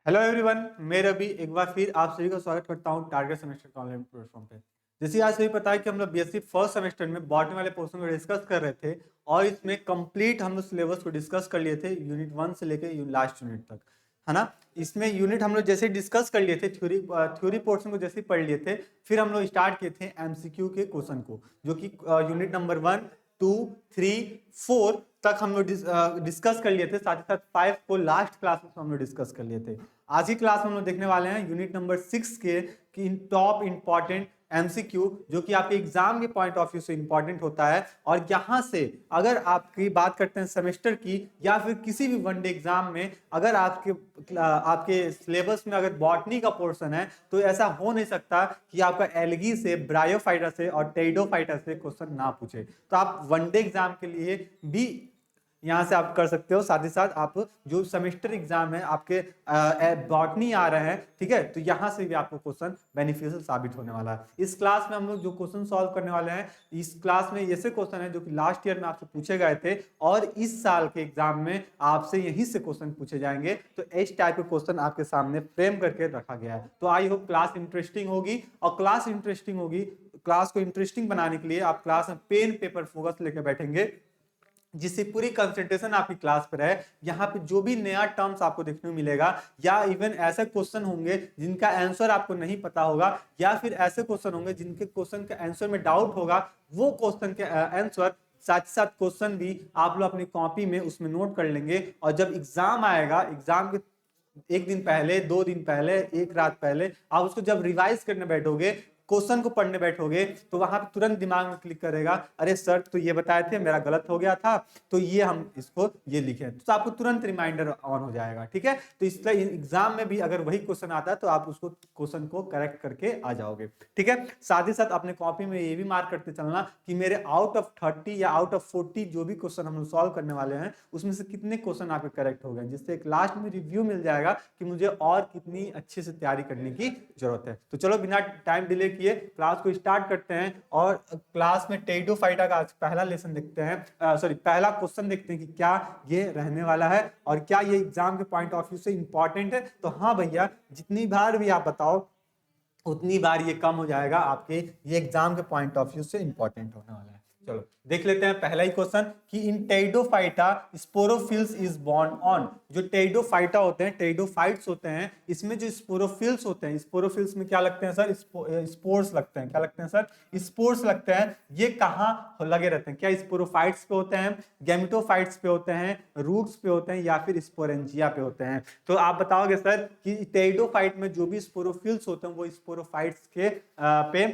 Hello everyone, मैं रवि एक बार फिर आप सभी का स्वागत करता हूं टारगेट सेमेस्टर का ऑनलाइन प्लेटफॉर्म पे। जैसे आज सभी पता है कि हम लोग बीएससी फर्स्ट सेमेस्टर में बॉटनी वाले पोर्शन को डिस्कस कर रहे थे और इसमें कंप्लीट हम लोग सिलेबस को डिस्कस कर लिए थे यूनिट 1 से लेके लास्ट यूनिट तक, है ना। इसमें यूनिट हम लोग जैसे डिस्कस कर लिए थे, थ्योरी पोर्शन को जैसे पढ़ लिए थे, फिर हम लोग स्टार्ट किए थे एमसीक्यू के क्वेश्चन को, जो कि यूनिट नंबर 1, 2, 3, 4 तक हम लोग डिस्कस कर लिए थे। साथ ही साथ 5 को लास्ट क्लास में हम लोग डिस्कस कर लिए थे। आज की क्लास में हम लोग देखने वाले हैं यूनिट नंबर 6 के कि टॉप इंपॉर्टेंट एमसीक्यू, जो कि आपके एग्जाम के पॉइंट ऑफ व्यू से इंपॉर्टेंट होता है। और यहां से अगर आपकी बात करते हैं सेमेस्टर की या फिर किसी भी वनडे एग्जाम में, अगर आपके सिलेबस में अगर बॉटनी का पोर्शन है तो ऐसा हो नहीं सकता कि आपका एल्गी से, ब्रायोफाइटा से और टेरिडोफाइटा से क्वेश्चन ना पूछे। तो आप वनडे एग्जाम के लिए भी यहाँ से आप कर सकते हो। साथ ही साथ आप जो सेमेस्टर एग्जाम है आपके बॉटनी आ रहे हैं, ठीक है, तो यहाँ से भी आपको क्वेश्चन बेनिफिशियल साबित होने वाला है। इस क्लास में हम लोग जो क्वेश्चन सॉल्व करने वाले हैं, इस क्लास में ऐसे क्वेश्चन है जो कि लास्ट ईयर में आपसे पूछे गए थे और इस साल के एग्जाम में आपसे यहीं से क्वेश्चन पूछे जाएंगे। तो इस टाइप के क्वेश्चन आपके सामने फ्रेम करके रखा गया है। तो आई होप क्लास इंटरेस्टिंग होगी, और क्लास इंटरेस्टिंग होगी, क्लास को इंटरेस्टिंग बनाने के लिए आप क्लास में पेन पेपर फोकस लेकर बैठेंगे, जिससे पूरी कंसंट्रेशन आपकी क्लास पर है। यहाँ पे जो भी नया टर्म्स आपको देखने को मिलेगा, या इवन ऐसे क्वेश्चन होंगे जिनका आंसर आपको नहीं पता होगा, या फिर ऐसे क्वेश्चन होंगे जिनके क्वेश्चन के आंसर में डाउट होगा, वो क्वेश्चन के आंसर साथ ही साथ क्वेश्चन भी आप लोग अपनी कॉपी में उसमें नोट कर लेंगे। और जब एग्जाम आएगा, एग्जाम के एक दिन पहले, 2 दिन पहले, एक रात पहले आप उसको जब रिवाइज करने बैठोगे, क्वेश्चन को पढ़ने बैठोगे, तो वहां पे तुरंत दिमाग में क्लिक करेगा, अरे सर तो ये बताए थे, मेरा गलत हो गया था, तो ये हम इसको ये लिखे, तो आपको तुरंत रिमाइंडर ऑन हो जाएगा। ठीक है, तो इसलिए एग्जाम में भी अगर वही क्वेश्चन आता है तो आप उसको क्वेश्चन को करेक्ट करके आ जाओगे। ठीक है, साथ ही साथ अपने कॉपी में ये भी मार्क करते चलना कि मेरे आउट ऑफ 30 या आउट ऑफ 40 जो भी क्वेश्चन हम लोग सॉल्व करने वाले हैं, उसमें से कितने क्वेश्चन आपके करेक्ट हो गए, जिससे एक लास्ट में रिव्यू मिल जाएगा कि मुझे और कितनी अच्छे से तैयारी करने की जरूरत है। तो चलो बिना टाइम डिले किए क्लास को स्टार्ट करते हैं, और क्लास में टेरिडोफाइटा का आज पहला लेसन देखते हैं, सॉरी पहला क्वेश्चन देखते हैं कि क्या ये रहने वाला है और क्या ये एग्जाम के पॉइंट ऑफ व्यू से इंपॉर्टेंट है। तो हाँ भैया, जितनी बार भी आप बताओ उतनी बार ये कम हो जाएगा, आपके ये एग्जाम के पॉइंट ऑफ व्यू से इंपॉर्टेंट होने वाला है। चलो देख लेते हैं पहला ही क्वेश्चन कि in pteridophyta sporophylls is borne on. जो टेरिडोफाइटा होते हैं, टेरिडोफाइट्स होते हैं, इसमें जो स्पोरोफिल्स होते हैं, स्पोरोफिल्स में क्या लगते हैं सर? स्पोर्स लगते हैं। क्या लगते हैं सर? स्पोर्स लगते हैं। ये कहाँ लगे रहते हैं? क्या स्पोरोफाइट्स पे होते हैं, गेमिटोफाइट्स पे होते हैं, रूट्स पे होते हैं, या फिर स्पोरेंजिया पे होते हैं? तो आप बताओगे सर कि टेरिडोफाइट में जो भी स्पोरोफिल्स होते हैं वो स्पोरोफाइट्स के पे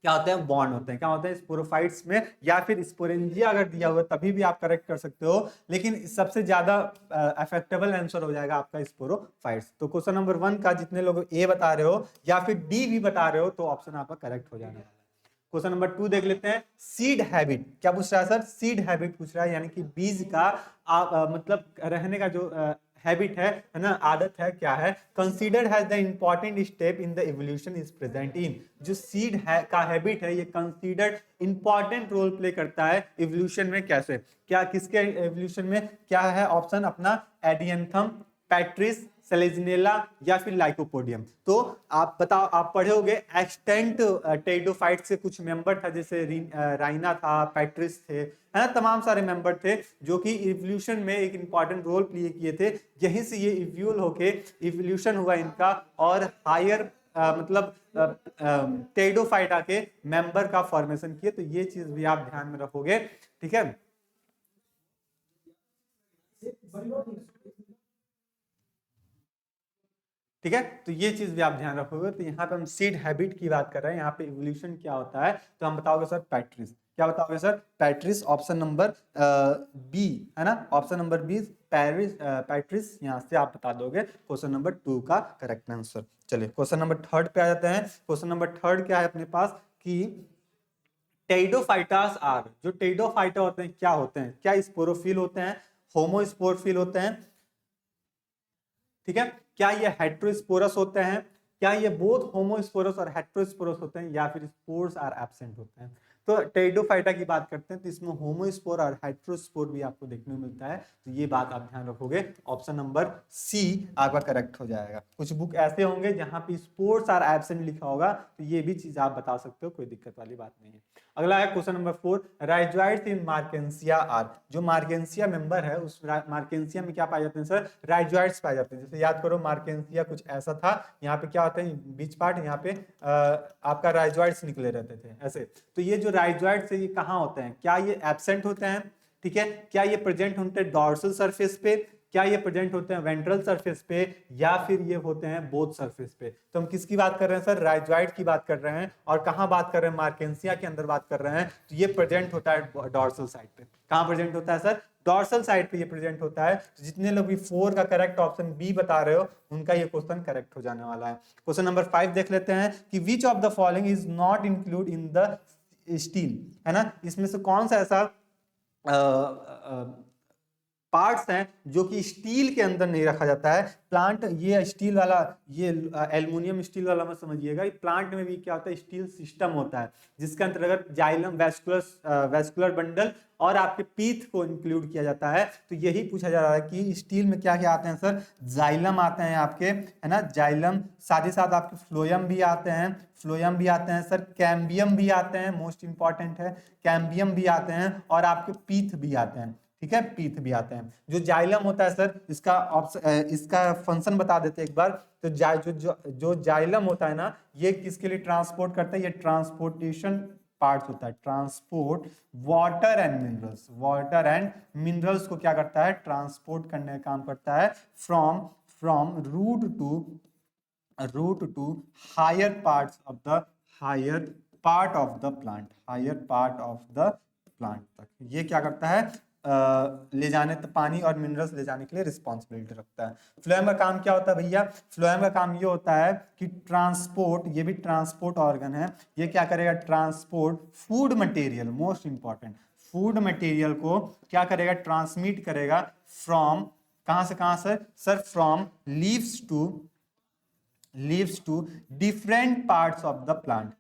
क्या होते हैं? बॉन्ड होते हैं। क्या होते हैं? स्पोरोफाइट्स में, या फिर स्पोरेंजिया अगर दिया हुआ तभी भी आप करेक्ट कर सकते हो, लेकिन सबसे ज्यादा अफेक्टेबल आंसर हो जाएगा आपका स्पोरोफाइट्स। तो क्वेश्चन नंबर 1 का जितने लोग ए बता रहे हो या फिर डी भी बता रहे हो, तो ऑप्शन आपका करेक्ट हो जाने वाला है। क्वेश्चन नंबर 2 देख लेते हैं। सीड हैबिट क्या पूछ रहा है सर? सीड हैबिट पूछ रहा है, यानी कि बीज का मतलब रहने का जो हैबिट है ना, आदत है, क्या है? Considered has the important step in the evolution is present in. जो सीड है का हैबिट है, ये कंसीडर्ड इंपॉर्टेंट रोल प्ले करता है इवोल्यूशन में। कैसे? क्या किसके इवोल्यूशन में? क्या है ऑप्शन अपना? एडियंथम, पैट्रिस, सेलेजिनेला, या फिर लाइकोपोडियम। तो आप बताओ, आप पढ़े होगे एक्सटेंट टेरिडोफाइट से कुछ मेंबर था, जैसे राइना था, पैट्रिस थे, है ना, तमाम सारे मेंबर थे जो कि इवोल्यूशन में एक इंपॉर्टेंट रोल प्ले किए थे। यहीं से ये इवोल्व होके इवोल्यूशन हुआ इनका, और हायर मतलब टेरिडोफाइटा के मेंबर का फॉर्मेशन किए। तो ये चीज भी आप ध्यान में रखोगे। ठीक है, ठीक है, तो ये चीज भी आप ध्यान रखोगे। तो यहाँ पे हम सीड हैबिट की बात कर रहे हैं, यहाँ पे इवोल्यूशन क्या होता है, तो हम बताओगे सर पैट्रिस। क्या बताओगे sir? Patrice. Option number B, है ना, ऑप्शन नंबर बी पैट्रिस। यहाँ से आप बता दोगे क्वेश्चन नंबर 2 का करेक्ट आंसर। चलिए क्वेश्चन नंबर 3 पे आ जाते हैं। क्वेश्चन नंबर 3 क्या है अपने पास कि टेरिडोफाइटास आर, जो टेरिडोफाइटा होते हैं क्या होते हैं? क्या स्पोरोफिल होते हैं, होमोस्पोरफिल होते हैं, ठीक है, क्या ये हेट्रोस्पोरस होते हैं, क्या ये बोथ होमोस्पोरस और हेट्रोस्पोरस होते हैं, या फिर स्पोर्स आर एब्सेंट होते हैं? तो टेरिडोफाइटा की बात करते हैं तो इसमें होमोस्पोर और हेटेरोस्पोर भी आपको देखने को मिलता है, तो ये बात आप ध्यान रखोगे, ऑप्शन नंबर सी आपका करेक्ट हो जाएगा। कुछ बुक ऐसे होंगे जहां पे स्पोर्ट्स आर एब्सेंट लिखा होगा, तो ये भी चीज आप बता सकते हो, कोई दिक्कत वाली बात नहीं है। अगला है question number 4, rhizoids in Marchantia are. जो मार्केंसिया मेंबर है उस मार्केंसिया में क्या पाए जाते हैं सर, राइजोइड्स पाए जाते हैं। जैसे याद करो मार्केंसिया कुछ ऐसा था, यहाँ पे क्या होता है बीच पार्ट, यहाँ पे आपका राइजोइड्स निकले रहते थे ऐसे। तो ये जो राइजोइड्स है ये कहाँ होते हैं, क्या ये एब्सेंट होते हैं, ठीक है, क्या ये प्रेजेंट होते हैं डॉर्सल सरफेस पे, क्या ये प्रेजेंट होते हैं वेंट्रल सरफेस पे, या फिर ये होते हैं बोथ सरफेस पे। तो हम किसकी बात कर रहे हैं सर, राइजोइड की बात कर रहे हैं। और कहां बात कर रहे हैं, मार्केंसिया के अंदर बात कर रहे हैं। तो ये प्रेजेंट होता है डॉर्सल साइड पे। कहां प्रेजेंट होता है सर, डॉर्सल साइड पे ये प्रेजेंट होता है। तो जितने लोग भी 4 का करेक्ट ऑप्शन बी बता रहे हो उनका ये क्वेश्चन करेक्ट हो जाने वाला है। क्वेश्चन नंबर 5 देख लेते हैं कि which of the following is not include in the steel, है ना, इसमें से कौन सा ऐसा पार्ट्स हैं जो कि स्टील के अंदर नहीं रखा जाता है। प्लांट ये स्टील वाला, ये एल्युमिनियम स्टील वाला मत समझिएगा, प्लांट में भी क्या होता है स्टील सिस्टम होता है जिसके अंतर्गत जाइलम, वेस्कुलर बंडल और आपके पीथ को इंक्लूड किया जाता है। तो यही पूछा जा रहा है कि स्टील में क्या क्या आते हैं सर, जाइलम आते हैं आपके, है ना, जाइलम, साथ ही साथ आपके फ्लोयम भी आते हैं, फ्लोयम भी आते हैं सर, कैम्बियम भी आते हैं, मोस्ट इंपॉर्टेंट है, कैम्बियम भी आते हैं, और आपके पीथ भी आते हैं, ठीक है, पीथ भी आते हैं। जो जाइलम होता है सर, इसका फंक्शन बता देते हैं एक बार। तो जो जाइलम होता है ना, ये किसके लिए ट्रांसपोर्ट करता है, ये ट्रांसपोर्टेशन पार्ट होता है, ट्रांसपोर्ट वाटर एंड मिनरल्स को क्या करता है, ट्रांसपोर्ट करने का काम करता है from root to higher part of the plant तक। ये क्या करता है, ले जाने तक पानी और मिनरल्स ले जाने के लिए रिस्पॉन्सिबिलिटी रखता है। फ्लोएम का काम क्या होता है भैया, फ्लोएम का काम ये होता है कि ट्रांसपोर्ट, ये भी ट्रांसपोर्ट ऑर्गन है, ये क्या करेगा, transport food material, most important, food material को क्या करेगा, ट्रांसमिट करेगा फ्रॉम, कहां से कहां sir, from leaves to different parts of the plant,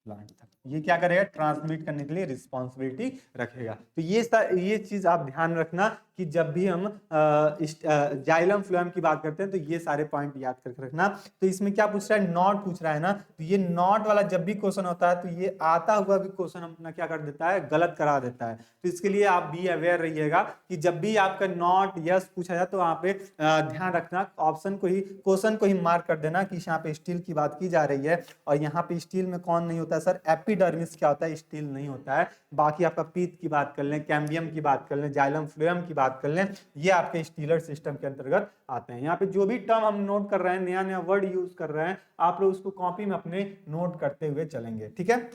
plant तक। ये क्या करेगा, ट्रांसमिट करने के लिए रिस्पॉन्सिबिलिटी रखेगा। तो ये चीज आप ध्यान रखना कि जब भी हम जाइलम फ्लोएम की बात करते हैं तो ये सारे पॉइंट याद करके रखना। तो इसमें क्या पूछ रहा है, नॉट पूछ रहा है ना, तो ये नॉट वाला जब भी क्वेश्चन होता है तो ये आता हुआ भी क्वेश्चन अपना क्या कर देता है, गलत करा देता है। तो इसके लिए आप बी अवेयर रहिएगा कि जब भी आपका नॉट यस पूछा जाए तो वहां पे ध्यान रखना, ऑप्शन को ही, क्वेश्चन को ही मार्क कर देना कि यहाँ पे स्टील की बात की जा रही है। और यहाँ पे स्टील में कौन नहीं होता है सर, एपिडर्मिस क्या होता है, स्टील नहीं होता है। बाकी आपका पीत की बात कर लें, कैम्बियम की बात कर लें, जाइलम फ्लोएम की बात कर लें, ये आपके स्टीलर सिस्टम के अंतर्गत आते हैं। यहाँ पे जो भी टर्म हम नोट कर रहे हैं, नया नया वर्ड यूज कर रहे हैं, आप लोग उसको कॉपी में अपने नोट करते हुए चलेंगे, ठीक है।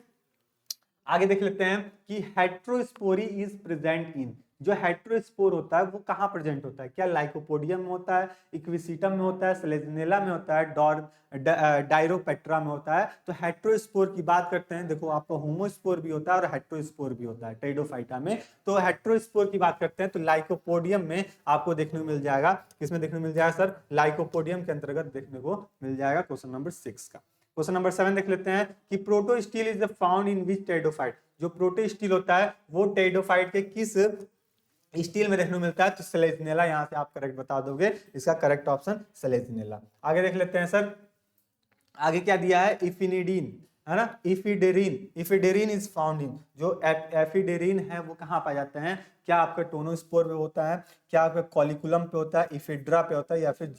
आगे देख लेते हैं कि हेट्रोस्पोरी इज प्रेजेंट इन, जो हेट्रोस्पोर होता है वो कहाँ प्रेजेंट होता है, क्या लाइकोपोडियम में होता है, इक्विसिटम में होता है, सेलेजिनेला में होता है, डायरोपेट्रा में होता है। तो हेट्रोस्पोर की बात करते हैं, देखो आपका होमोस्पोर भी होता है और हेट्रोस्पोर भी होता है टेरिडोफाइटा में। तो हेट्रोस्पोर की बात करते हैं तो लाइकोपोडियम में आपको देखने को मिल जाएगा, किसमें देखने को मिल जाएगा सर, लाइकोपोडियम के अंतर्गत देखने को मिल जाएगा। क्वेश्चन नंबर 6 का क्वेश्चन नंबर 7 देख लेते हैं कि proto steel is found in which pteridophyte, जो प्रोटो स्टील होता है वो टेरिडोफाइट के किस स्टील में देखने को मिलता है, तो सेलेजिनेला, यहां से आप करेक्ट बता दोगे, इसका करेक्ट ऑप्शन सेलेजिनेला। आगे देख लेते हैं सर, आगे क्या दिया है, इफिनिडीन, है ना, इफिडेरिन इज फाउंड इन, जो एफिडेरिन है वो कहाँ पाया जाते हैं, क्या आपका टोनोस्पोर में होता है, क्या आपका कॉलिकुलम पे होता है, इफेड्रा पे होता है, या फिर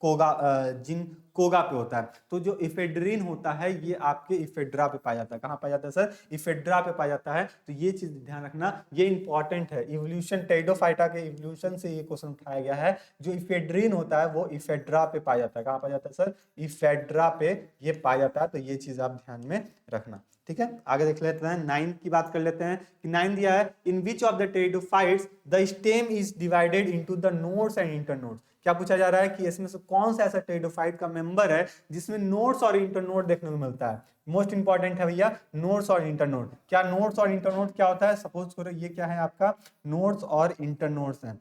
जिंकोगा पे होता है। तो जो इफेड्रिन होता है ये आपके इफेड्रा पे पाया जाता है, कहाँ पाया जाता है सर, इफेड्रा पे पाया जाता है। तो ये चीज ध्यान रखना, ये इंपॉर्टेंट है, इवोल्यूशन, टेरिडोफाइटा के इवोल्यूशन से ये क्वेश्चन उठाया गया है। जो इफेड्रिन होता है वो इफेड्रा पे पाया जाता है, कहाँ पाया जाता है सर, इफेड्रा पे ये पाया जाता है। तो ये चीज आप ध्यान में रखना, ठीक है। आगे देख लेते हैं, 9 की बात कर लेते हैं कि 9 दिया है, in which of the pteridophytes the stem is divided into the nodes and internodes. क्या पूछा जा रहा है कि इसमें से कौन सा ऐसा टेरिडोफाइट का मेंबर है जिसमें नोड्स और इंटरनोड देखने को मिलता है। मोस्ट इंपॉर्टेंट है भैया, नोड्स और इंटरनोड। क्या नोड्स और इंटरनोड क्या होता है, सपोज करो ये क्या है आपका, नोड्स और इंटरनोड्स है।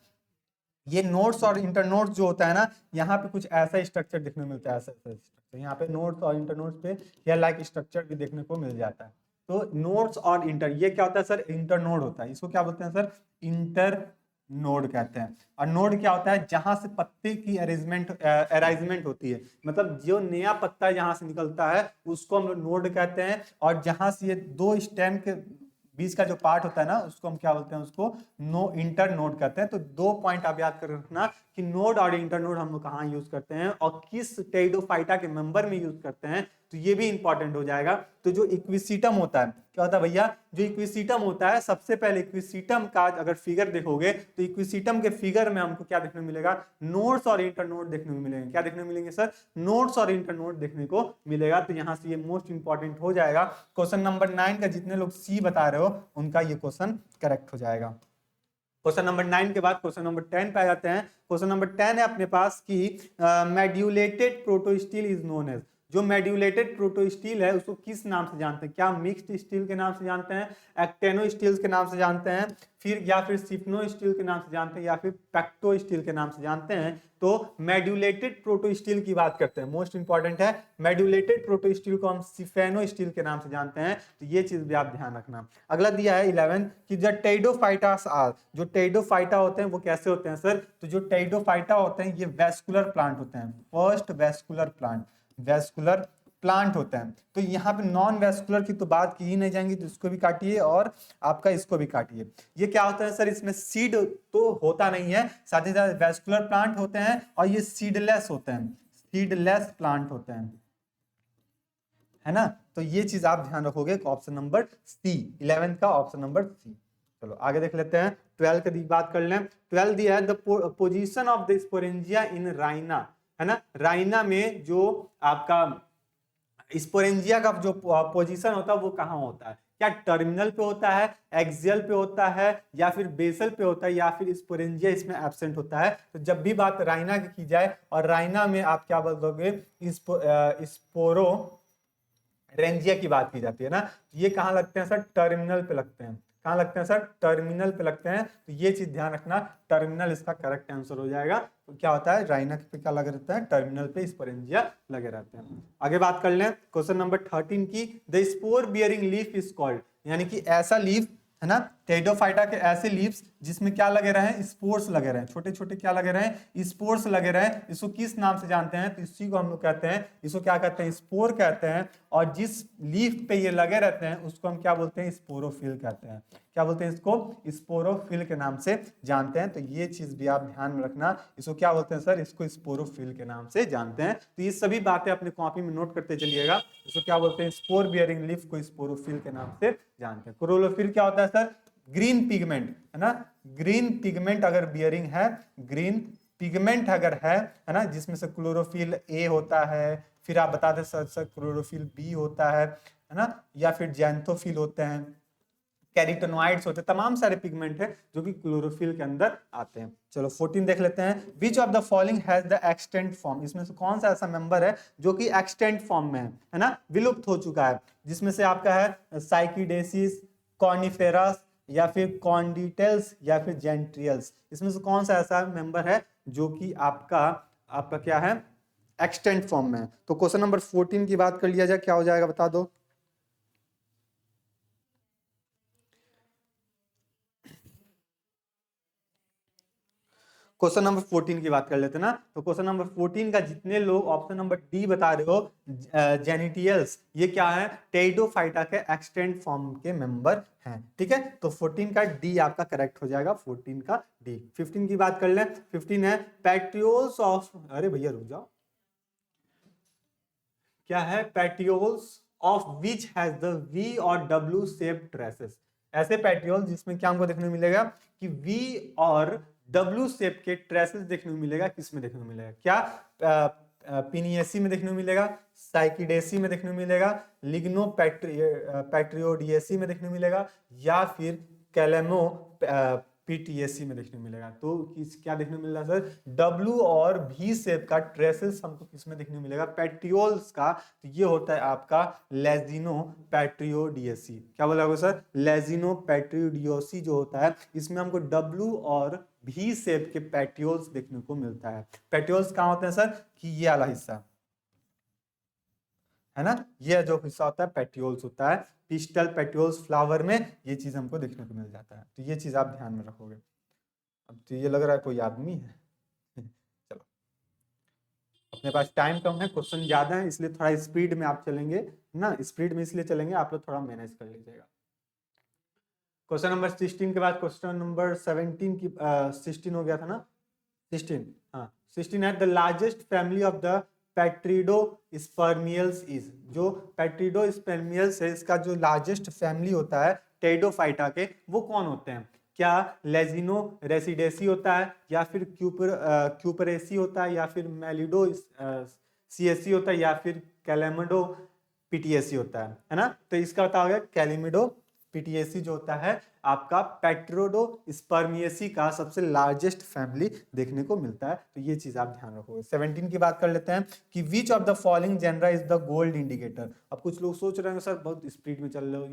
ये नोड्स और इंटरनोड्स जो होता है ना, यहाँ पे कुछ ऐसा स्ट्रक्चर देखने को मिलता है, ऐसा स्ट्रक्चर, तो यहाँ पे नोड्स और इंटरनोड्स पे हेयर लाइक स्ट्रक्चर भी देखने को मिल जाता है। तो नोड्स और इंटर, ये क्या होता है सर? इंटरनोड होता है। इसको क्या बोलते हैं सर? इंटर नोड कहते हैं। और नोड क्या होता है? जहां से पत्ते की अरेंजमेंट होती है, मतलब जो नया पत्ता यहाँ से निकलता है उसको हम लोग नोड कहते हैं। और जहां से ये दो स्टेम के बीच का जो पार्ट होता है ना, उसको हम क्या बोलते हैं? उसको इंटर नोड कहते हैं। तो 2 पॉइंट आप याद कर रखना कि नोड और इंटर नोड हम लोग कहाँ यूज करते हैं और किस टेरिडोफाइटा के मेंबर में यूज करते हैं, तो ये भी इंपॉर्टेंट हो जाएगा। तो जो इक्विसिटम होता है, क्या होता है भैया? जो इक्विसिटम होता है, सबसे पहले इक्विसिटम का अगर फिगर देखोगे तो इक्विसिटम के फिगर में हमको क्या देखने को मिलेगा? नोड्स और इंटरनोड देखने को मिलेंगे। क्या देखने को मिलेंगे सर? नोड्स और इंटरनोड देखने को मिलेगा। तो यहां से ये मोस्ट इंपॉर्टेंट हो जाएगा। क्वेश्चन नंबर 9 का जितने लोग सी बता रहे हो उनका ये क्वेश्चन करेक्ट हो जाएगा। क्वेश्चन नंबर 9 के बाद क्वेश्चन नंबर 10 पे आ जाते हैं। क्वेश्चन नंबर 10 है अपने पास कि मेड्यूलेटेड प्रोटोस्टील इज नोन एज। जो मेड्यूलेटेड प्रोटोस्टील है उसको किस नाम से जानते हैं? क्या मिक्स्ड स्टील के नाम से जानते हैं, एक्टेनो स्टील्स के नाम से जानते हैं, फिर या फिर सिफनो स्टील के नाम से जानते हैं, या फिर पैक्टो स्टील के नाम से जानते हैं? तो मेड्यूलेटेड प्रोटोस्टील की बात करते हैं, मोस्ट इंपॉर्टेंट है। मेड्यूलेटेड प्रोटोस्टील को हम सिफेनो स्टील के नाम से जानते हैं। तो ये चीज भी आप ध्यान रखना। अगला दिया है 11 कि जो टेरिडोफाइटास आर, जो टेरिडोफाइटा होते हैं वो कैसे होते हैं सर? तो जो टेरिडोफाइटा होते हैं ये वेस्कुलर प्लांट होते हैं। फर्स्ट वेस्कुलर प्लांट होते हैं। तो यहाँ पे नॉन वेस्कुलर की तो बात की ही नहीं जाएंगी, तो इसको भी काटिए और आपका इसको भी काटिए। ये क्या होता है सर? इसमें सीड तो होता नहीं है, साथ ही साथ वेस्कुलर प्लांट होते हैं और ये सीडलेस होते हैं, सीडलेस प्लांट होते हैं, है ना? तो ये चीज आप ध्यान रखोगे। ऑप्शन नंबर सी, 11 का ऑप्शन नंबर सी। चलो आगे देख लेते हैं। 12 की बात कर लें। 12 दिया है the position of the sporangia इन राइना, है ना? राइना में जो आपका स्पोरेंजिया का जो पोजीशन होता है वो कहाँ होता है? क्या टर्मिनल पे होता है, एक्सियल पे होता है, या फिर बेसल पे होता है, या फिर स्पोरेंजिया इसमें एब्सेंट होता है? तो जब भी बात राइना की जाए और राइना में आप क्या बोल दोगे? स्पोरो रेंजिया की बात की जाती है ना, ये कहाँ लगते हैं सर? टर्मिनल पे लगते हैं। कहाँ लगते हैं सर? टर्मिनल पे लगते हैं। तो ये चीज ध्यान रखना, टर्मिनल इसका करेक्ट आंसर हो जाएगा। तो क्या होता है? राइना पे क्या लगे रहता है? टर्मिनल पे स्पोरेंजिया लगे रहते हैं। आगे बात कर लें क्वेश्चन नंबर 13 की। The spore bearing leaf is called, यानी कि ऐसा लीफ, है ना, टेरिडोफाइटा के ऐसे लीव्स जिसमें क्या लगे रहे हैं? स्पोर्स लगे रहे हैं, छोटे छोटे क्या लगे रहे हैं? स्पोर्स लगे रहे हैं। इसको किस नाम से जानते हैं? तो इसी को हम लोग कहते हैं, इसको क्या कहते हैं? स्पोर कहते हैं। और जिस लीफ पे ये लगे रहते हैं उसको हम क्या बोलते हैं? स्पोरोफिल कहते हैं। क्या बोलते हैं? इसको स्पोरोफिल के नाम से जानते हैं। तो ये चीज भी आप ध्यान में रखना, इसको क्या बोलते हैं सर? इसको स्पोरोफिल के नाम से जानते हैं। तो ये सभी बातें अपने कॉपी में नोट करते चलिएगा। इसको क्या बोलते हैं? स्पोर बियरिंग लीफ को स्पोरोफिल के नाम से जानते हैं। क्लोरोफिल क्या होता है सर? ग्रीन पिगमेंट, है ना? ग्रीन पिगमेंट अगर बियरिंग है, ग्रीन पिगमेंट अगर है ना, जिसमें से क्लोरोफिल ए होता है, फिर आप बता दें सर क्लोरोफिल बी होता है ना, या फिर जैंथोफिल होते हैं, कैरोटेनॉइड्स होते हैं, तमाम सारे पिगमेंट है जो कि क्लोरोफिल के अंदर आते हैं। चलो 14 देख लेते हैं। Which of the following has the extent form, इसमें से कौन सा ऐसा मेंबर है जो कि एक्सटेंट फॉर्म में है ना, विलुप्त हो चुका है? जिसमें से आपका है साइकिडेसिस, कॉर्निफेरस, या फिर कॉन्डिटेल्स, या फिर जेंट्रियल्स। इसमें से कौन सा ऐसा मेंबर है जो कि आपका क्या है? एक्सटेंट फॉर्म में है। तो क्वेश्चन नंबर 14 की बात कर लिया जाए, क्या हो जाएगा बता दो? क्वेश्चन नंबर 14 की बात कर लेते हैं ना। तो क्वेश्चन नंबर 14 का जितने लोग ऑप्शन नंबर डी बता रहे हो, जेनिटियल्स, ये क्या है? टेरिडोफाइटा के एक्सटेंट फॉर्म के मेंबर हैं। ठीक है, तो 14 का डी आपका करेक्ट हो जाएगा, 14 का डी। 15 की बात कर लें। 15 है पेट्रियोल्स ऑफ, अरे भैया रुक जाओ, क्या है? Petioles of which has the V और डब्ल्यू शेप ट्रेसेस। ऐसे पेट्रियोल जिसमें क्या हमको देखने को मिलेगा कि वी और डब्ल्यू शेप के ट्रेसेस देखने को मिलेगा। किस में देखने को मिलेगा? क्या पिनियसी में देखने को मिलेगा, साइकिडेसी में देखने को मिलेगा, लिग्नो पैट्रियोडियसी में देखने को मिलेगा, या फिर कैलेमो पीटीएससी में देखने को मिलेगा। तो क्या देखने को मिल रहा है सर? डब्ल्यू और भी शेप का ट्रेसेस हमको किसमें देखने को मिलेगा? पेट्रियोल्स का। तो ये होता है आपका लेजिनो पैट्रियोडियसी। क्या बोला सर? लेजिनो पैट्रियोडियसी जो होता है, इसमें हमको डब्ल्यू और भी शेप के पेट्रियोल्स देखने को मिलता है। पेट्रियोल्स कहाँ होते हैं सर? कि ये वाला हिस्सा, है ना। ये जो हिस्सा होता है पेट्योल्स होता है, पिस्टल पेट्योल्स फ्लावर में ये चीज हमको देखने को मिल जाता है। तो ये चीज आप ध्यान में रखोगे। अब तो ये लग रहा है कोई आदमी है। चलो, अपने पास टाइम कम है, क्वेश्चन ज्यादा है, इसलिए थोड़ा स्पीड में आप चलेंगे ना, स्पीड में इसलिए चलेंगे, आप लोग थोड़ा मैनेज कर लीजिएगा। क्वेश्चन नंबर 16 के बाद क्वेश्चन नंबर 17 की 16 हो गया था ना, 16, हाँ 16 है the largest family of the pteridospermales is. जो पेट्रिडो स्पर्मियल्स है इसका जो लार्जेस्ट फैमिली होता है टेडोफाइटा के, वो कौन होते हैं? क्या लेजिनो रेसिडेसी होता है, या फिर क्यूपरेसी होता है, या फिर मेलिडो सीएससी होता है, या फिर कैलेमिडो पीटीएससी होता है ना। तो इसका बता होगा कैलिमिडो पीटीएससी जो होता है आपका पेट्रोडो स्पर्मियसी का सबसे लार्जेस्ट फैमिली देखने को मिलता है। तो ये चीज आप ध्यान रखोगे। 17 की बात कर लेते हैं कि which of the following genera is the gold indicator. अब कुछ लोग सोच रहे हैं सर बहुत स्पीड में चल रहे हो,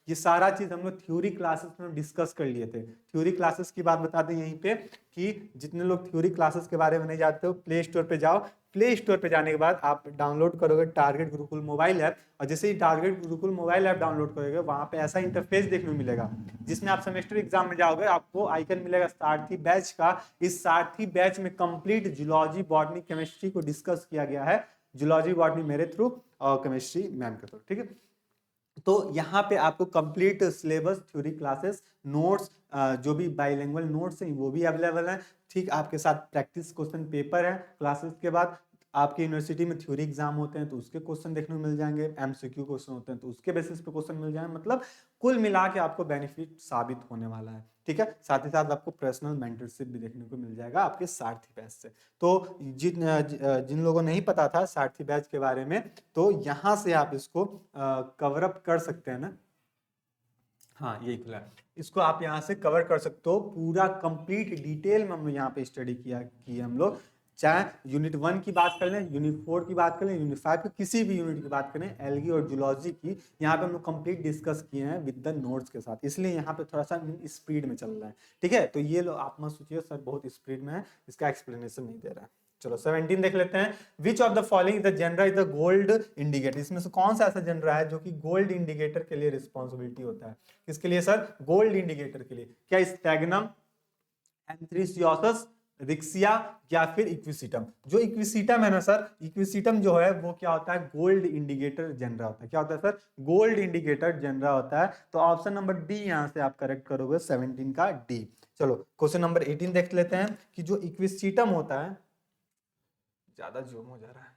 ये सारा चीज हम लोग थ्योरी क्लासेस में डिस्कस कर लिए थे। थ्योरी क्लासेस की बात बता दें यहीं पे कि जितने लोग थ्योरी क्लासेस के बारे में नहीं जानते हो, प्ले स्टोर पे जाओ, प्ले स्टोर पे जाने के बाद आप डाउनलोड करोगे टारगेट गुरुकुल मोबाइल ऐप, और जैसे ही target Gurukul mobile app download करोगे वहां पे ऐसा इंटरफेस देखने को मिलेगा जिसमें आप सेमेस्टर एग्जाम में जाओगे, आपको आइकन मिलेगा सारथी बैच का। इस सारथी बैच में कंप्लीट जूलॉजी बॉटनी केमिस्ट्री को डिस्कस किया गया है, जूलॉजी बॉटनी मेरे थ्रू और केमिस्ट्री मैम के थ्रू, ठीक है। तो यहाँ पे आपको complete syllabus, theory classes, notes, जो भी बाइलिंगुअल नोट्स हैं वो भी अवेलेबल हैं, ठीक। आपके साथ प्रैक्टिस क्वेश्चन पेपर है क्लासेस के बाद। आपकी यूनिवर्सिटी में थ्योरी एग्जाम होते हैं तो उसके क्वेश्चन देखने को मिल जाएंगे, एमसीक्यू क्वेश्चन होते हैं तो उसके बेसिस पे क्वेश्चन मिल जाएंगे। मतलब कुल मिला के आपको बेनिफिट साबित होने वाला है, ठीक है। साथ ही साथ आपको पर्सनल मेंटरशिप भी देखने को मिल जाएगा आपके सारथी बैच से। तो जिन लोगों को नहीं पता था सारथी बैच के बारे में, तो यहाँ से आप इसको कवर अप कर सकते हैं ना। हाँ यही खुला है, इसको आप यहाँ से कवर कर सकते हो। पूरा कंप्लीट डिटेल में हम यहाँ पे स्टडी किया कि हम लोग चाहे यूनिट 1 की बात कर लें, यूनिट 4 की बात करें, यूनिट 5 की किसी भी यूनिट की बात करें, एलगी और जूलॉजी की, यहाँ पे हम लोग कंप्लीट डिस्कस किए हैं विद द नोट्स के साथ, इसलिए यहाँ पे थोड़ा सा स्पीड में चल रहा है, ठीक है। तो ये लो आप मत सोचिए सर बहुत स्पीड में है, इसका एक्सप्लेनेशन नहीं दे रहा है। चलो 17 देख लेते हैं। Which of the following the genera is the gold indicator. इसमें से कौन सा ऐसा जेनरा है जो कि गोल्ड इंडिकेटर के लिए रिस्पॉन्सिबिलिटी होता है? किसके लिए सर? गोल्ड इंडिकेटर के लिए। क्या स्टैग्नम, एंथ्रीसियोसस, रिक्सिया, या फिर इक्विसिटम? जो इक्विसिटम है ना सर, इक्विसिटम जो है वो क्या होता है? गोल्ड इंडिकेटर जेनरा होता है। क्या होता है सर? गोल्ड इंडिकेटर जेनरा होता है। तो ऑप्शन नंबर डी यहां से आप करेक्ट करोगे, 17 का डी। चलो क्वेश्चन नंबर 18 देख लेते हैं कि जो इक्विसिटम होता है, ज्यादा जूम हो जा रहा है,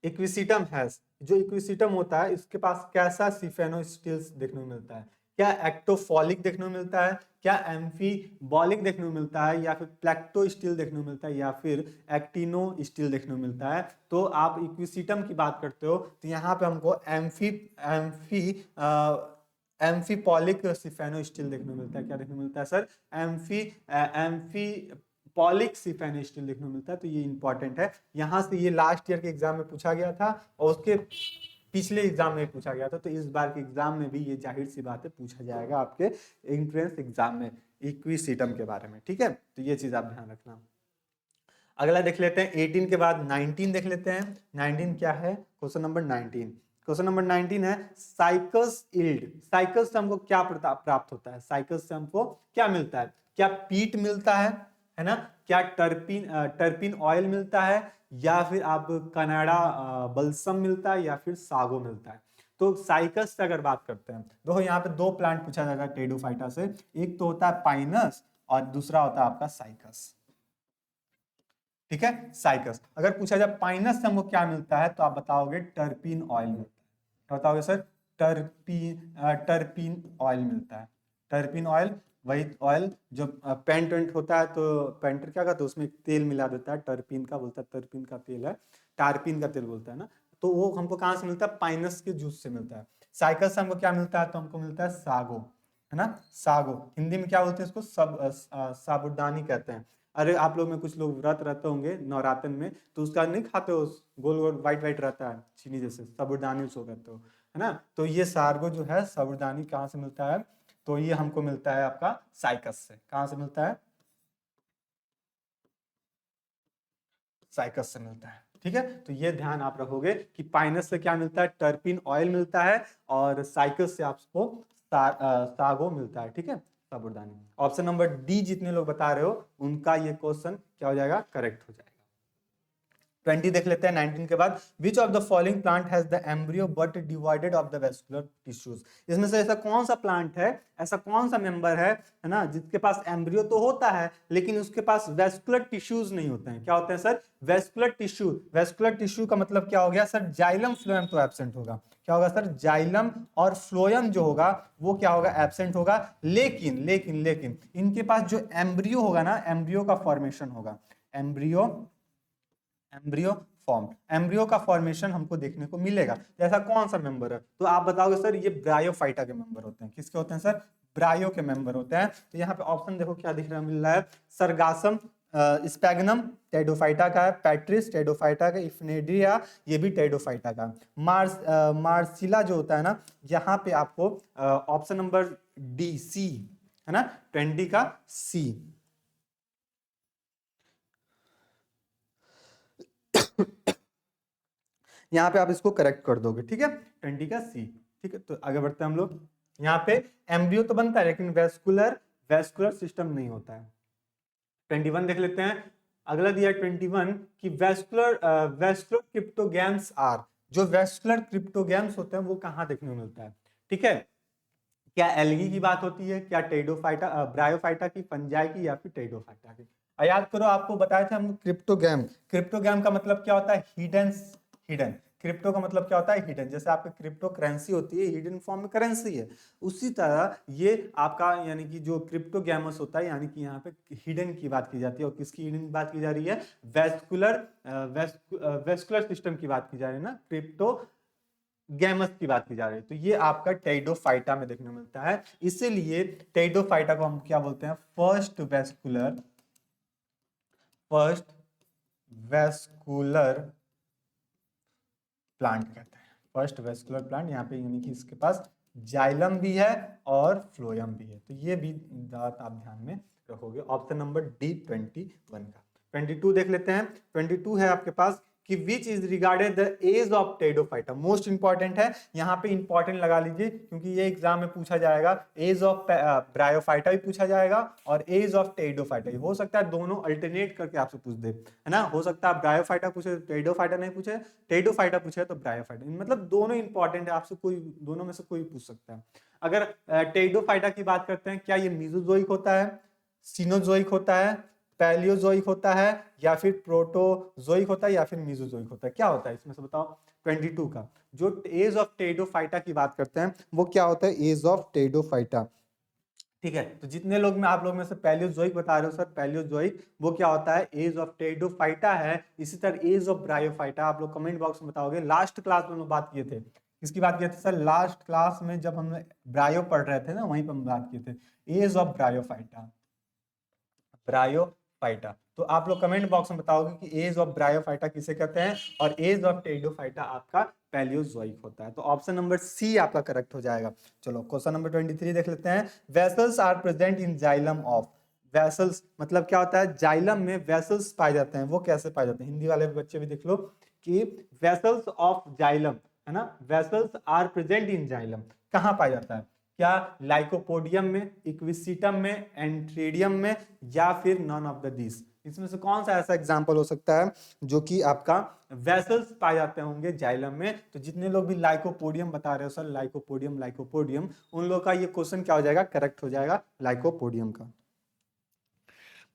इक्विसिटम हैज, जो इक्विसिटम होता है इसके पास कैसा सिफेनोस्टिल्स देखने को मिलता है? क्या एक्टोफॉलिक देखने को मिलता है, क्या एम्फीबॉलिक देखने को मिलता है, या फिर प्लेक्टोस्टिल देखने को मिलता है, या फिर एक्टिनोस्टिल देखने को मिलता है? तो आप इक्विसिटम की बात करते हो तो यहाँ पे हमको एम्फीपॉलिक सिफेनोस्टिल देखने को मिलता है। क्या देखने को मिलता है सर? एम्फी पॉलिक सिफेनोस्टिल देखने को मिलता है। तो ये इंपॉर्टेंट है, यहां से ये लास्ट ईयर के एग्जाम में पूछा गया था और उसके पिछले एग्जाम में पूछा गया था। तो इस बार के एग्जाम में भी ये जाहिर सी बात है पूछा जाएगा आपके एंट्रेंस एग्जाम में इक्विसिटम के बारे में, ठीक है। तो ये चीज आप ध्यान रखना। अगला देख लेते हैं 18 के बाद 19 देख लेते हैं। 19 क्या है? क्वेश्चन नंबर 19, क्वेश्चन नंबर 19 है साइकस इल्ड। साइकस से हमको क्या प्राप्त होता है? साइकस से हमको क्या मिलता है? क्या पीट मिलता है ना? क्या टर्पिन ऑयल मिलता है, या फिर आप कनाडा बल्सम मिलता है, या फिर सागो मिलता है? तो साइकस से अगर बात करते हैं, देखो यहाँ पे दो प्लांट पूछा जाएगा टेडोफाइटा से, एक तो होता है पाइनस और दूसरा होता है आपका साइकस, ठीक है। साइकस अगर पूछा जाए पाइनस से हमको क्या मिलता है तो आप बताओगे टर्पिन ऑयल मिलता है। क्या बताओगे सर? टर्पिन ऑयल मिलता है। टर्पिन ऑयल वही ऑयल जो पेंट वेंट होता है तो पेंटर क्या करता है उसमें तेल मिला देता है, टर्पिन का बोलता है, टर्पिन का तेल है, टारपिन का तेल बोलता है ना। तो वो हमको कहाँ से मिलता है? पाइनस के जूस से मिलता है। साइकस से हमको क्या मिलता है? तो हमको मिलता है सागो, है ना। सागो हिंदी में क्या बोलते हैं इसको? साबुदानी कहते हैं। अरे आप लोग में कुछ लोग व्रत रहते होंगे नवरात्रन में, तो उसका नहीं खाते हो, गोल गोल व्हाइट व्हाइट रहता है चीनी जैसे, साबुदानी उसको कहते हो, है ना। तो ये सार्गो जो है साबुदानी कहाँ से मिलता है? तो ये हमको मिलता है आपका साइकस से। कहाँ से मिलता है? साइकस से मिलता है। ठीक है, तो ये ध्यान आप रखोगे कि पाइनस से क्या मिलता है, टर्पिन ऑयल मिलता है, और साइकस से आपको सागो मिलता है। ठीक है, साबुदानी। ऑप्शन नंबर डी जितने लोग बता रहे हो उनका ये क्वेश्चन क्या हो जाएगा, करेक्ट हो जाएगा। 20 देख लेते हैं 19 के बाद। विच of the following plant has the embryo but divided of the vascular tissues. इसमें से ऐसा कौन सा प्लांट है, ऐसा कौन सा मेंबर है ना, जिसके पास एम्ब्रियो तो होता है लेकिन उसके पास वेस्कुलर टिश्यूज नहीं होते हैं। क्या होते हैं sir, vascular tissue. Vascular tissue का मतलब क्या हो गया सर, जाइलम फ्लोएम तो एब्सेंट होगा। क्या होगा सर, जाइलम और फ्लोएम जो होगा वो क्या होगा, एब्सेंट होगा। लेकिन लेकिन लेकिन इनके पास जो एम्ब्रियो होगा ना, एम्ब्रियो का फॉर्मेशन होगा। एम्ब्रियो फॉर्म, एम्ब्रियो का फॉर्मेशन हमको देखने को मिलेगा। जैसा कौन सा मेंबर है, तो आप बताओगे सर ये ब्रायोफाइटा के मेंबर होते हैं। किसके होते हैं सर, ब्रायो के मेंबर होते हैं। तो यहाँ पे ऑप्शन देखो क्या दिख रहा मिल रहा है, सरगासम स्पैगनम टेडोफाइटा का है, पैट्रिस टेडोफाइटा का, इफ्नेडिया ये भी टेडोफाइटा का। मार्सिला जो होता है ना, यहाँ पे आपको ऑप्शन नंबर डी सी है ना, 20 का सी। यहाँ पे आप इसको करेक्ट कर दोगे। ठीक है, 20 का सी। ठीक है, तो आगे बढ़ते हैं हम लोग। यहाँ पे एम्ब्रियो तो बनता है लेकिन वेस्कुलर सिस्टम नहीं होता है। 21 देख लेते हैं। अगला दिया 21 कि वेस्कुलर क्रिप्टोगैम्स आर, जो वेस्कुलर क्रिप्टोगैम्स होते हैं वो कहाँ देखने को मिलता है। ठीक है, क्या एल्गी की बात होती है, क्या टेडोफाइटा ब्रायोफाइटा की, फंजाई की, या फिर टेडोफाइटा की। याद करो आपको बताए थे हम क्रिप्टोगैम। क्रिप्टोगैम का मतलब क्या होता है, हिडन। हिडन, क्रिप्टो का मतलब क्या होता है, हिडन। जैसे आपकी क्रिप्टो करेंसी होती है, हिडन फॉर्म में करेंसी है, उसी तरह ये आपका यानी कि जो क्रिप्टोगैमस होता है, यानी कि यहाँ पे हिडन की बात की जाती है। और किसकी हिडन की बात की जा रही है, वेस्कुलर सिस्टम की बात की जा रही है ना, क्रिप्टो गैमस की बात की जा रही है। तो ये आपका टेडोफाइटा में देखने को मिलता है। इसीलिए टेडोफाइटा को हम क्या बोलते हैं, फर्स्ट वेस्कुलर प्लांट कहते हैं। फर्स्ट वेस्कुलर प्लांट, यहाँ पे यानी कि इसके पास जाइलम भी है और फ्लोएम भी है। तो ये भी बात आप ध्यान में रखोगे। ऑप्शन नंबर डी 21 का। 22 देख लेते हैं। 22 है आपके पास कि which is regarded the age of pteridophyta. Most important है, यहाँ पे इंपॉर्टेंट लगा लीजिए क्योंकि ये एग्जाम में पूछा जाएगा। एज ऑफ ब्रायोफाइटा भी पूछा जाएगा और एज ऑफ टेडोफाइटा। हो सकता है दोनों अल्टरनेट करके आपसे पूछ दे, है ना। हो सकता है ब्रायोफाइटा पूछे तो टेडोफाइटा नहीं पूछे, टेडोफाइटा पूछे तो ब्रायोफाइटा। मतलब दोनों इंपॉर्टेंट है, आपसे कोई दोनों में से कोई पूछ सकता है। अगर टेडोफाइटा की बात करते हैं, क्या ये मीजोजोइक होता है, सीनोजोइक होता है, पैलियोजोइक होता है, या फिर प्रोटोजोइक होता है, या फिर मीजोजोइक होता है, क्या होता है इसमें से बताओ। 22 का जो एज ऑफ टेडोफाइटा की बात करते हैं वो क्या होता है, एज ऑफ टेडोफाइटा। ठीक है, तो जितने लोग में आप लोग में से पैलियोजोइक बता रहे हो सर, पैलियोजोइक वो क्या होता है, एज ऑफ टेडोफाइटा है। इसी तरह एज ऑफ ब्रायोफाइटा आप लोग कमेंट बॉक्स में बताओगे। लास्ट क्लास में हम लोग बात किए थे, किसकी बात किए थे सर, लास्ट क्लास में जब हम ब्रायो पढ़ रहे थे ना, वहीं पर हम बात किए थे एज ऑफ ब्रायोफाइटा। ब्रायोफाइटा, तो आप लोग कमेंट बॉक्स में बताओगे कि एज ऑफ ब्रायोफाइटा किसे कहते हैं और एज ऑफ टेडोफाइटा आपका पैलियोजोइक होता है। तो ऑप्शन नंबर सी आपका करेक्ट हो जाएगा। चलो क्वेश्चन नंबर 23 देख लेते हैं। Vessels are present in xylem of. Vessels मतलब क्या होता है, जाइलम में वेसल्स पाए जाते हैं। वो कैसे पाए जाते हैं, हिंदी वाले बच्चे भी देख लो कि वेसल्स ऑफ जाइलम, है ना, vessels are present in xylem कहाँ पाया जाता है, क्या लाइकोपोडियम में, इक्विसिटम में, एंट्रेडियम में, या फिर नॉन ऑफ द दिस। इसमें से कौन सा ऐसा एग्जांपल हो सकता है जो कि आपका वेसल्स पाए जाते होंगे जाइलम में। तो जितने लोग भी लाइकोपोडियम बता रहे हो सर, लाइकोपोडियम, उन लोग का ये क्वेश्चन क्या हो जाएगा, करेक्ट हो जाएगा, लाइकोपोडियम का।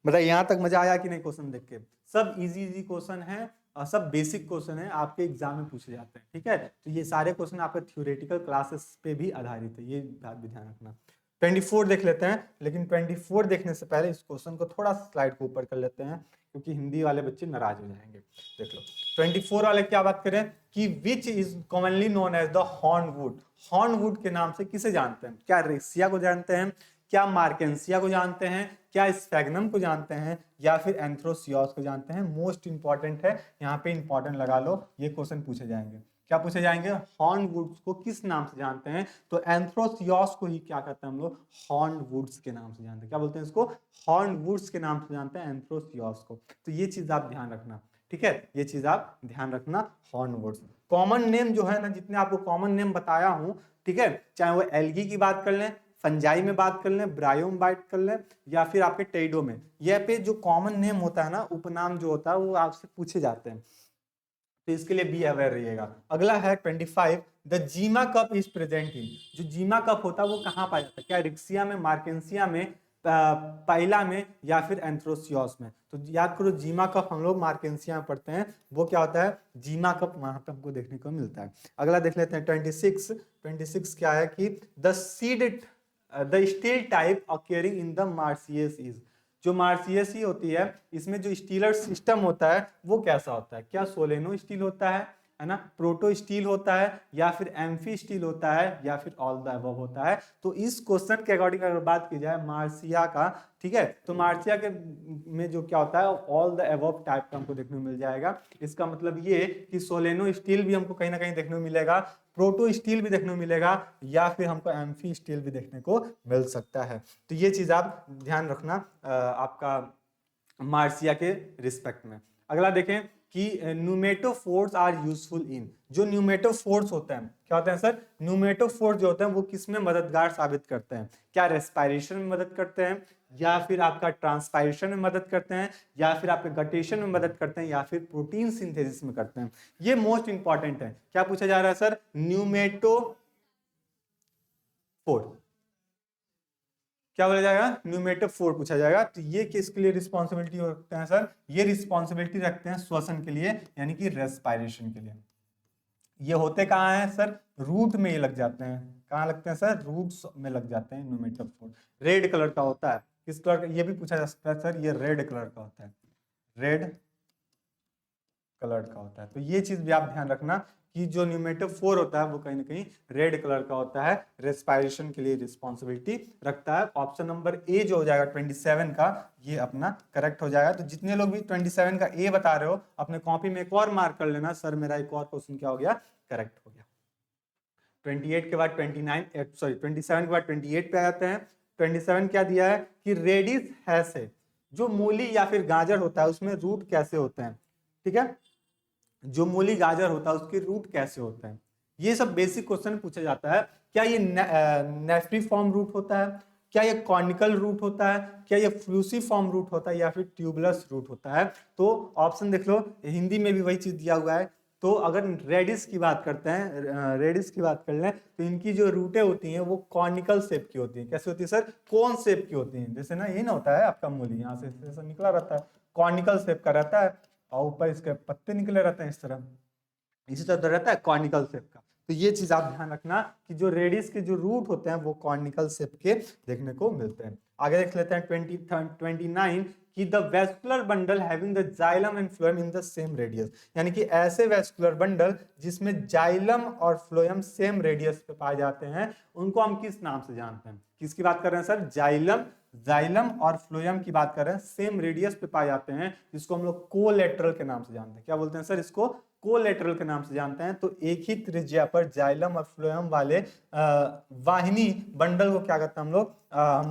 मतलब यहां तक मजा आया कि नहीं क्वेश्चन देख के। सब इजी क्वेश्चन है और सब बेसिक क्वेश्चन है, आपके एग्जाम में पूछे जाते हैं। ठीक है, तो ये सारे क्वेश्चन आपके थ्योरेटिकल क्लासेस पे भी आधारित है, ये बात भी ध्यान रखना। 24 देख लेते हैं, लेकिन 24 देखने से पहले इस क्वेश्चन को थोड़ा स्लाइड को ऊपर कर लेते हैं क्योंकि हिंदी वाले बच्चे नाराज हो जाएंगे। देख लो 24 वाले क्या बात करें कि which is commonly known as the hornwort. Hornwort के नाम से किसे जानते हैं, क्या रेसिया को जानते हैं, क्या मार्केंसिया को जानते हैं, क्या स्फैग्नम को जानते हैं, या फिर एंथ्रोसियोस को जानते हैं। मोस्ट इंपॉर्टेंट है, यहाँ पे इंपॉर्टेंट लगा लो, ये क्वेश्चन पूछे जाएंगे। क्या पूछे जाएंगे, हॉर्नवुड्स को किस नाम से जानते हैं, तो एंथ्रोसियोस को ही क्या कहते हैं हम लोग, हॉर्नवुड्स के नाम से जानते हैं। क्या बोलते हैं इसको, हॉर्नवुड्स के नाम से जानते हैं एंथ्रोसियोस को। तो ये चीज आप ध्यान रखना। ठीक है, ये चीज आप ध्यान रखना। हॉर्नवुड्स कॉमन नेम जो है ना, जितने आपको कॉमन नेम बताया हूं, ठीक है, चाहे वो एल्गी की बात कर लें, फंजाई में बात कर लें, ब्रायोम बात कर लें, या फिर आपके टेइडो में, ये पे जो कॉमन नेम होता है ना, उपनाम जो होता है, वो आपसे पूछे जाते हैं, तो इसके लिए बी अवेयर रहिएगा। अगला है 25, the gemma cup is present in. जो जीमा कप होता है वो कहाँ पाया जाता है? क्या रिक्सिया में, मार्केंसिया में, पाइला में, या फिर एंथ्रोसियोस में? तो याद करो, जीमा कप हम लोग मार्केंसिया में पढ़ते हैं, वो क्या होता है? जीमा कप वहां पे हमको देखने को मिलता है। अगला देख लेते हैं 26 क्या है कि the seed the steel type occurring in the marsilea is. जो मार्सियसी होती है, इसमें जो स्टीलर सिस्टम होता है वो कैसा होता है? क्या सोलेनो स्टील होता है ना, प्रोटो स्टील होता है, या फिर एम्फी स्टील होता है, या फिर ऑल द अबव होता है? तो इस क्वेश्चन के अकॉर्डिंग अगर बात की जाए मार्सिया का, ठीक है, तो मार्सिया के में जो क्या होता है, ऑल द अबव टाइप का हमको देखने को मिल जाएगा। इसका मतलब ये कि सोलेनो स्टील भी हमको कहीं ना कहीं देखने को मिलेगा, प्रोटो स्टील भी देखने को मिलेगा, या फिर हमको एम्फी स्टील भी देखने को मिल सकता है। तो ये चीज आप ध्यान रखना आपका मार्सिया के रिस्पेक्ट में। अगला देखें कि न्यूमेटोफोर्स आर यूजफुल इन। जो न्यूमेटोफोर्स होते हैं, क्या होते हैं सर? न्यूमेटोफोर्स जो होते हैं वो किस में मददगार साबित करते हैं? क्या रेस्पायरेशन में मदद करते हैं, या फिर आपका ट्रांसपायरेशन में मदद करते हैं, या फिर आपके गटेशन में मदद करते हैं, या फिर प्रोटीन सिंथेसिस में करते हैं? ये मोस्ट इंपॉर्टेंट है। क्या पूछा जा रहा है सर? न्यूमेटोफोर क्या बोला जाएगा? न्यूमेटोफोर पूछा जाएगा। तो ये किसके लिए रिस्पॉन्सिबिलिटी रखते हैं सर? ये रिस्पॉन्सिबिलिटी रखते हैं श्वसन के लिए, यानी कि रेस्पायरेशन के लिए। ये होते कहाँ हैं सर? रूट में ये लग जाते हैं। कहाँ लगते हैं सर? रूट्स में लग जाते हैं न्यूमेटोफोर। रेड कलर का होता है। किस कलर का? ये भी पूछा जा सकता है सर, ये रेड कलर का होता है, रेड कलर का होता है। तो ये चीज भी आप ध्यान रखना कि जो न्यूमेटोफोर होता है वो कहीं ना कहीं रेड कलर का होता है, रेस्पायरेशन के लिए रिस्पॉन्सिबिलिटी रखता है। ऑप्शन नंबर ए जो हो जाएगा 27 का, ये अपना करेक्ट हो जाएगा। तो जितने लोग भी 27 का ए बता रहे हो, अपने कॉपी में एक और मार्क कर लेना, सर मेरा एक और क्वेश्चन क्या हो गया? करेक्ट हो गया। 28 के बाद 27 के बाद 28 पे आ जाते हैं। 27 क्या दिया है कि रेडिस हैस है। जो मूली या फिर गाजर होता है उसमें रूट कैसे होते हैं? ठीक है, जो मूली गाजर होता है उसके रूट कैसे होते हैं? ये सब बेसिक क्वेश्चन पूछा जाता है। क्या ये नेफ्रीफॉर्म रूट होता है, क्या ये कॉनिकल रूट होता है, क्या ये फ्लूसीफॉर्म रूट होता है, या फिर ट्यूबुलस रूट होता है? तो ऑप्शन देख लो, हिंदी में भी वही चीज दिया हुआ है। तो अगर रेडिस की बात करते हैं, रेडिस की बात कर लें, तो इनकी जो रूटें होती हैं वो कॉनिकल शेप की होती हैं। कैसे होती है सर? कोन शेप की होती हैं। जैसे ना, ये ना होता है आपका मूली, यहाँ से ऐसा निकला रहता है, कॉनिकल शेप का रहता है, और ऊपर इसके पत्ते निकले रहते हैं इस तरह, इसी तरह रहता है कॉनिकल शेप का। तो ये चीज आप ध्यान रखना कि जो रेडिस के जो रूट होते हैं वो कॉनिकल शेप के देखने को मिलते हैं। आगे देख लेते हैं 29 कि the vascular bundle having the xylem and phloem in the same radius. यानी कि ऐसे वेस्कुलर बंडल जिसमें जाइलम और फ्लोएम सेम रेडियस पे पाए जाते हैं, उनको हम किस नाम से जानते हैं? किसकी बात कर रहे हैं सर? जाइलम और फ्लोएम की बात कर रहे हैं, सेम रेडियस पे पाए जाते हैं, जिसको हम लोग कोलेटरल के नाम से जानते हैं। क्या बोलते हैं सर? इसको कोलेटरल के नाम से जानते हैं। तो एक ही त्रिज्या पर जाइलम और फ्लोएम वाले वाहिनी बंडल को क्या कहते हैं हम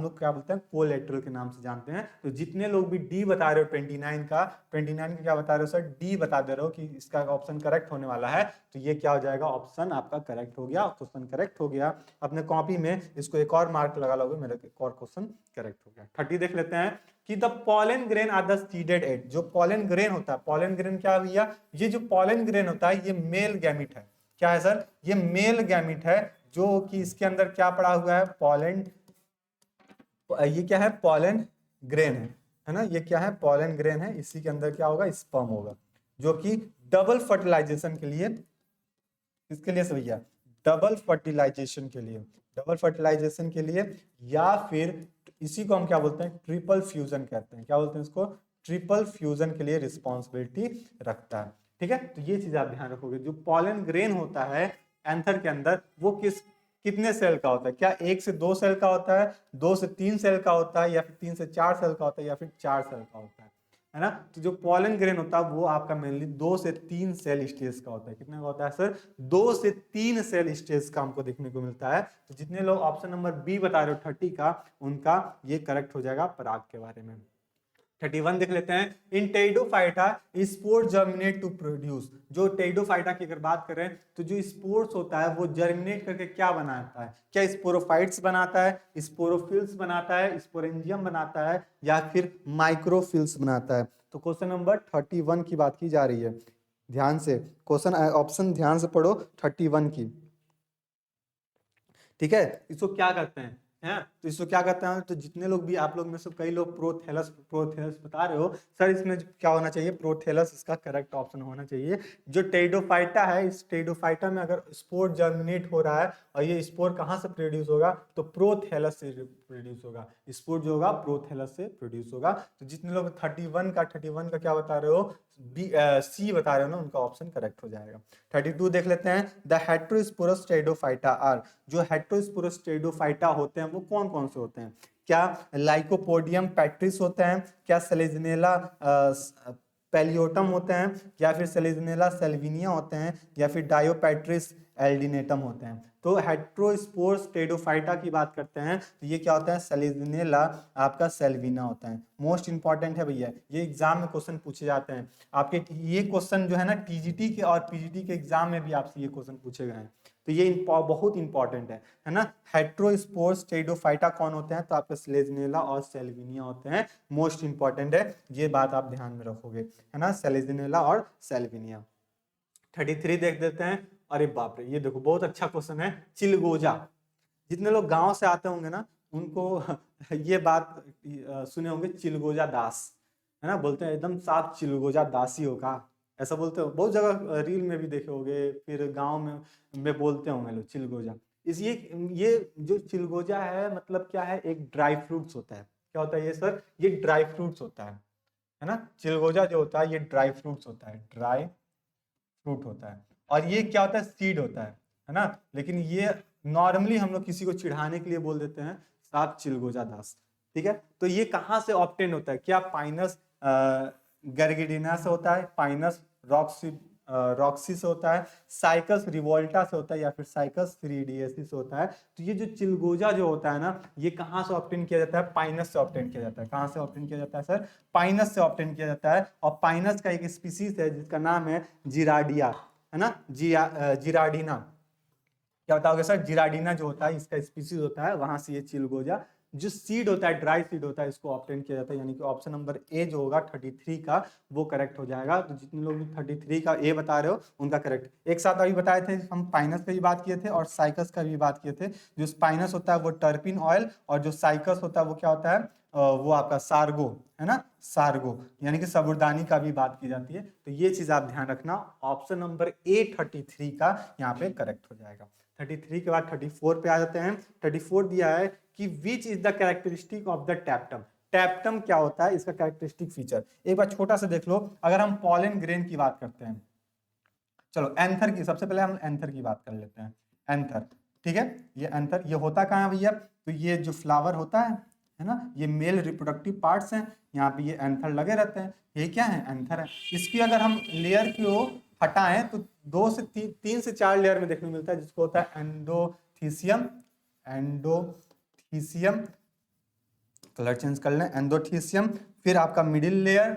लोग क्या बोलते हैं? कोलेटरल के नाम से जानते हैं। तो जितने लोग भी डी बता रहे हो 29 का क्या बता रहे हो सर? डी बता दे रहे हो कि इसका ऑप्शन करेक्ट होने वाला है, तो ये क्या हो जाएगा? ऑप्शन आपका करेक्ट हो गया, क्वेश्चन करेक्ट हो गया। अपने कॉपी में इसको एक और मार्क लगा लोगे, मेरा एक और क्वेश्चन करेक्ट हो गया। 30 देख लेते हैं कि the pollen grain are the seeded egg. जो पॉलन ग्रेन होता है, पॉलन ग्रेन क्या भैया? ये जो पॉलन ग्रेन होता है ये मेल गैमिट है। क्या है सर? ये मेल गैमिट है, जो कि इसके अंदर क्या पड़ा हुआ है? पॉलन। ये क्या है? पॉलन ग्रेन है ना? ये क्या है? पॉलन ग्रेन है। इसी के अंदर क्या होगा? स्पर्म होगा, जो कि डबल फर्टिलाइजेशन के लिए, किसके लिए से भैया? डबल फर्टिलाइजेशन के लिए, डबल फर्टिलाइजेशन के लिए, या फिर इसी को हम क्या बोलते हैं? ट्रिपल फ्यूजन कहते हैं। क्या बोलते हैं इसको? ट्रिपल फ्यूजन के लिए रिस्पॉन्सिबिलिटी रखता है। ठीक है, तो ये चीज आप ध्यान रखोगे। जो पॉलन ग्रेन होता है एंथर के अंदर, वो कितने सेल का होता है? क्या 1 से 2 सेल का होता है, 2 से 3 सेल का होता है, या फिर 3 से 4 सेल का होता है, या फिर 4 सेल का होता है ना? तो जो पॉलन ग्रेन होता है वो आपका मेनली 2 से 3 सेल स्टेज का होता है। कितने का होता है सर? 2 से 3 सेल स्टेज का हमको देखने को मिलता है। तो जितने लोग ऑप्शन नंबर बी बता रहे हो 30 का, उनका ये करेक्ट हो जाएगा पराग के बारे में। 31 देख लेते हैं। In pteridophyta spore germinate to produce. जो टेरिडोफाइटा की अगर बात करें तो जो स्पोर्स होता है वो जर्मिनेट करके क्या बनाता है? क्या स्पोरोफाइट्स बनाता है, स्पोरोफिल्स बनाता है, स्पोरेंजियम बनाता है, या फिर माइक्रोफिल्स बनाता है? तो क्वेश्चन नंबर 31 की बात की जा रही है। ध्यान से क्वेश्चन ऑप्शन ध्यान से पढ़ो 31 की। ठीक है, इसको क्या करते हैं? हैं तो इसको क्या करते हैं? तो जितने लोग भी आप लोग में से कई लोग प्रोथेलस प्रोथेलस बता रहे हो सर, इसमें क्या होना चाहिए? प्रोथेलस इसका करेक्ट ऑप्शन होना चाहिए। जो टेरिडोफाइटा है, इस टेरिडोफाइटा में अगर स्पोर जर्मिनेट हो रहा है और ये स्पोर कहाँ से प्रोड्यूस होगा? तो प्रोथेलस से प्रोड्यूस होगा। स्पोर जो होगा प्रोथेलस से प्रोड्यूस होगा। तो जितने लोग 31 का क्या बता रहे हो? सी बता रहे हो ना, उनका ऑप्शन करेक्ट हो जाएगा। 32 देख लेते हैं। The heterosporous pteridophyta are. जो हेटेरोस्पोरस टेरिडोफाइटा होते हैं वो कौन कौन से होते हैं? क्या लाइकोपोडियम पैट्रिस होते हैं? क्या सेलेजिनेला पेलियोटम होते हैं? या फिर सेलेजिनेला सेल्विनिया होते हैं? या फिर डायोपैट्रिस एल्डिनेटम होते हैं? तो हेटेरोस्पोरस टेरिडोफाइटा की बात करते हैं तो ये क्या होता है? सेलेजिनेला आपका सेल्विना होता है। मोस्ट इंपॉर्टेंट है भैया, ये एग्जाम में क्वेश्चन पूछे जाते हैं आपके। ये क्वेश्चन जो है ना टीजीटी के और पीजीटी के एग्जाम में भी आपसे ये क्वेश्चन पूछे गए हैं, तो ये बहुत इंपॉर्टेंट है ना। हेटेरोस्पोरस टेरिडोफाइटा कौन होते हैं? तो आपके सेलेजिनेला और सेल्विनिया होते हैं। मोस्ट इंपॉर्टेंट है, ये बात आप ध्यान में रखोगे, है ना, सेलेजिनेला और सेल्विनिया। 33 देख देते हैं। अरे बाप रे, ये देखो बहुत अच्छा क्वेश्चन है। चिलगोजा। जितने लोग गांव से आते होंगे ना उनको ये बात सुने होंगे, चिलगोजा दास, है ना, बोलते हैं एकदम साफ चिलगोजा दासी होगा, ऐसा बोलते हो। बहुत जगह रील में भी देखे होंगे, फिर गांव में बोलते होंगे लोग चिलगोजा। इस ये जो चिलगोजा है मतलब क्या है? एक ड्राई फ्रूट्स होता है। क्या होता है ये सर? ये ड्राई फ्रूट्स होता है ना। चिलगोजा जो होता है ये ड्राई फ्रूट्स होता है, ड्राई फ्रूट होता है। और ये क्या होता है? सीड होता है ना। लेकिन ये नॉर्मली हम लोग किसी को चिढ़ाने के लिए बोल देते हैं साफ चिलगोजा दास। ठीक है, तो ये कहाँ से ऑब्टेन होता है? क्या पाइनस गर्गिडिना से होता है? पाइनस रॉक्सी से होता है? साइकस रिवोल्टा से होता है? या फिर साइकस थ्रीडिएसी से होता है? तो ये जो चिलगोजा जो होता है ना, ये कहाँ से ऑब्टेन किया जाता है? पाइनस से ऑब्टेन किया जाता है। कहाँ से ऑब्टेन किया जाता है सर? पाइनस से ऑब्टेन किया जाता है। और पाइनस का एक स्पीसीज है जिसका नाम है जिराडिया, है ना, जिराडीना। क्या बताओगे सर? जिराडीना जो होता है इसका स्पीसीज होता है, वहां से ये चिलगोजा जो सीड होता है, ड्राई सीड होता है, इसको ऑब्टेन किया जाता है। यानी कि ऑप्शन नंबर ए जो होगा 33 का वो करेक्ट हो जाएगा। तो जितने लोग 33 का ए बता रहे हो उनका करेक्ट। एक साथ अभी बताए थे हम, पाइनस का भी बात किए थे और साइकस का भी बात किए थे। जो पाइनस होता है वो टर्पिन ऑयल, और जो साइकस होता है वो क्या होता है? वो आपका सार्गो, है ना, सार्गो, यानी कि साबूदानी का भी बात की जाती है। तो ये चीज आप ध्यान रखना। ऑप्शन नंबर ए 33 का यहाँ पे करेक्ट हो जाएगा। 33 के बाद 34 पे आ जाते हैं। 34 दिया है कि which is the characteristic of the tapetum. Tapetum क्या होता है? इसका कैरेक्टरिस्टिक फीचर एक बार छोटा सा देख लो। अगर हम पॉलन ग्रेन की बात करते हैं, चलो एंथर की, सबसे पहले हम एंथर की बात कर लेते हैं। एंथर, ठीक है, ये एंथर ये होता कहाँ है भैया? तो ये जो फ्लावर होता है ना, ये मेल रिप्रोडक्टिव पार्ट्स हैं, यहाँ पे ये एंथर लगे रहते हैं। ये क्या है? एंथर है। इसकी अगर हम लेयर को हटाएं तो 3 से 4 लेयर में देखने को मिलता है, जिसको होता है एंडोथीसियम। एंडोथीसियम, कलर चेंज कर लें, एंडोथीसियम। फिर आपका मिडिल लेयर,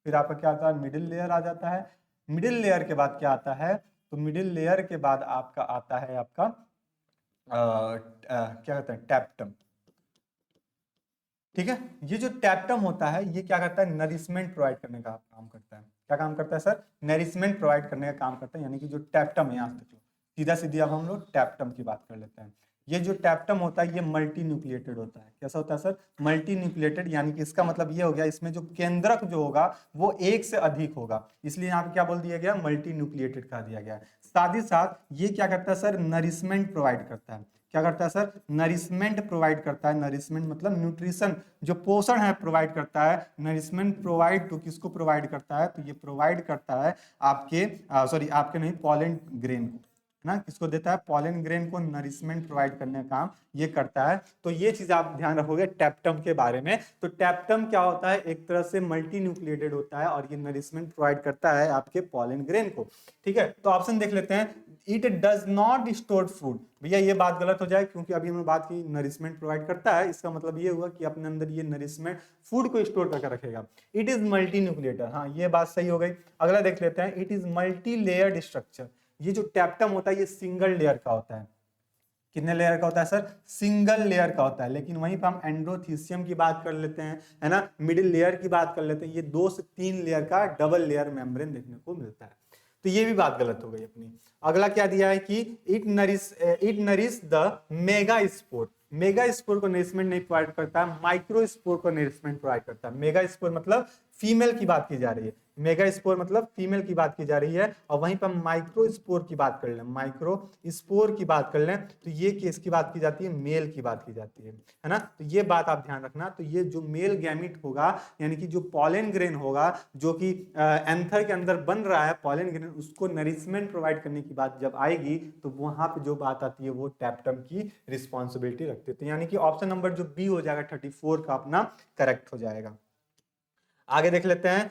फिर आपका क्या आता है? मिडिल लेयर आ जाता है। मिडिल लेयर के बाद क्या आता है? तो मिडिल लेयर के बाद आपका आता है आपका क्या कहते हैं? टैप्टम। ठीक है, ये जो टैप्टम होता है ये क्या करता है? नरिशमेंट प्रोवाइड करने का काम करता है। क्या काम करता है सर? नरिशमेंट प्रोवाइड करने का काम करता है। यानी कि जो टैप्टम है, यहाँ तक सीधा सीधी अब हम लोग टैप्टम की बात कर लेते हैं। ये जो टैप्टम होता है ये मल्टी न्यूक्लिएटेड होता है। कैसा होता है सर? मल्टी न्यूक्लिएटेड, यानी कि इसका मतलब ये हो गया इसमें जो केंद्रक जो होगा वो एक से अधिक होगा, इसलिए यहाँ पे क्या बोल दिया गया? मल्टी न्यूक्लिएटेड कह दिया गया। साथ ही साथ ये क्या करता है सर? नरिशमेंट प्रोवाइड करता है। क्या करता है सर? नरिशमेंट प्रोवाइड करता है। नरिशमेंट मतलब न्यूट्रिशन, जो पोषण है प्रोवाइड करता है। नरिशमेंट प्रोवाइड टू किसको प्रोवाइड करता है? तो ये प्रोवाइड करता है आपके आपके नहीं, पॉलन ग्रेन को, ना, किसको देता है? पॉलन ग्रेन को नरिशमेंट प्रोवाइड करने का काम ये करता है। तो ये चीज आप ध्यान रखोगे टैप्टम के बारे में। तो टैप्टम क्या होता है? एक तरह से मल्टी न्यूक्लिएटेड होता है और ये नरिशमेंट प्रोवाइड करता है आपके पॉलन ग्रेन को। ठीक है, तो ऑप्शन देख लेते हैं। It does not store food. भैया ये बात गलत हो जाए, क्योंकि अभी हमने बात की नरिशमेंट प्रोवाइड करता है, इसका मतलब ये हुआ कि अपने अंदर ये नरिशमेंट फूड को स्टोर करके रखेगा। इट इज मल्टी न्यूक्लिएटर, हाँ ये बात सही हो गई। अगला देख लेते हैं, it is multi layered structure. ये जो टैप्टम होता है ये सिंगल लेयर का होता है। कितने लेयर का होता है सर? सिंगल लेयर का होता है। लेकिन वहीं पर हम एंड्रोथीसियम की बात कर लेते हैं, है ना, मिडिल लेयर की बात कर लेते हैं, ये 2 से 3 लेयर का डबल लेयर मेम्ब्रेन देखने को मिलता है। तो ये भी बात गलत हो गई अपनी। अगला क्या दिया है कि it nourish the mega spore. Mega spore को नरिशमेंट नहीं प्रोवाइड करता, माइक्रो स्पोर को नरिशमेंट प्रोवाइड करता है। मेगा स्पोर मतलब फीमेल की बात की जा रही है, मेगा स्पोर मतलब फीमेल की बात की जा रही है। और वहीं पर माइक्रो स्पोर की बात कर लें, माइक्रो स्पोर की बात कर लें, तो ये केस की बात की जाती है, मेल की बात की जाती है ना। तो ये बात आप ध्यान रखना। तो ये जो मेल गैमिट होगा, यानी कि जो पॉलन ग्रेन होगा, जो कि एंथर के अंदर बन रहा है पॉलन ग्रेन, उसको नरिशमेंट प्रोवाइड करने की बात जब आएगी, तो वहां पे जो बात आती है वो टैप्टम की रिस्पॉन्सिबिलिटी रखती है। तो यानी कि ऑप्शन नंबर जो बी हो जाएगा 34 का अपना करेक्ट हो जाएगा। आगे देख लेते हैं,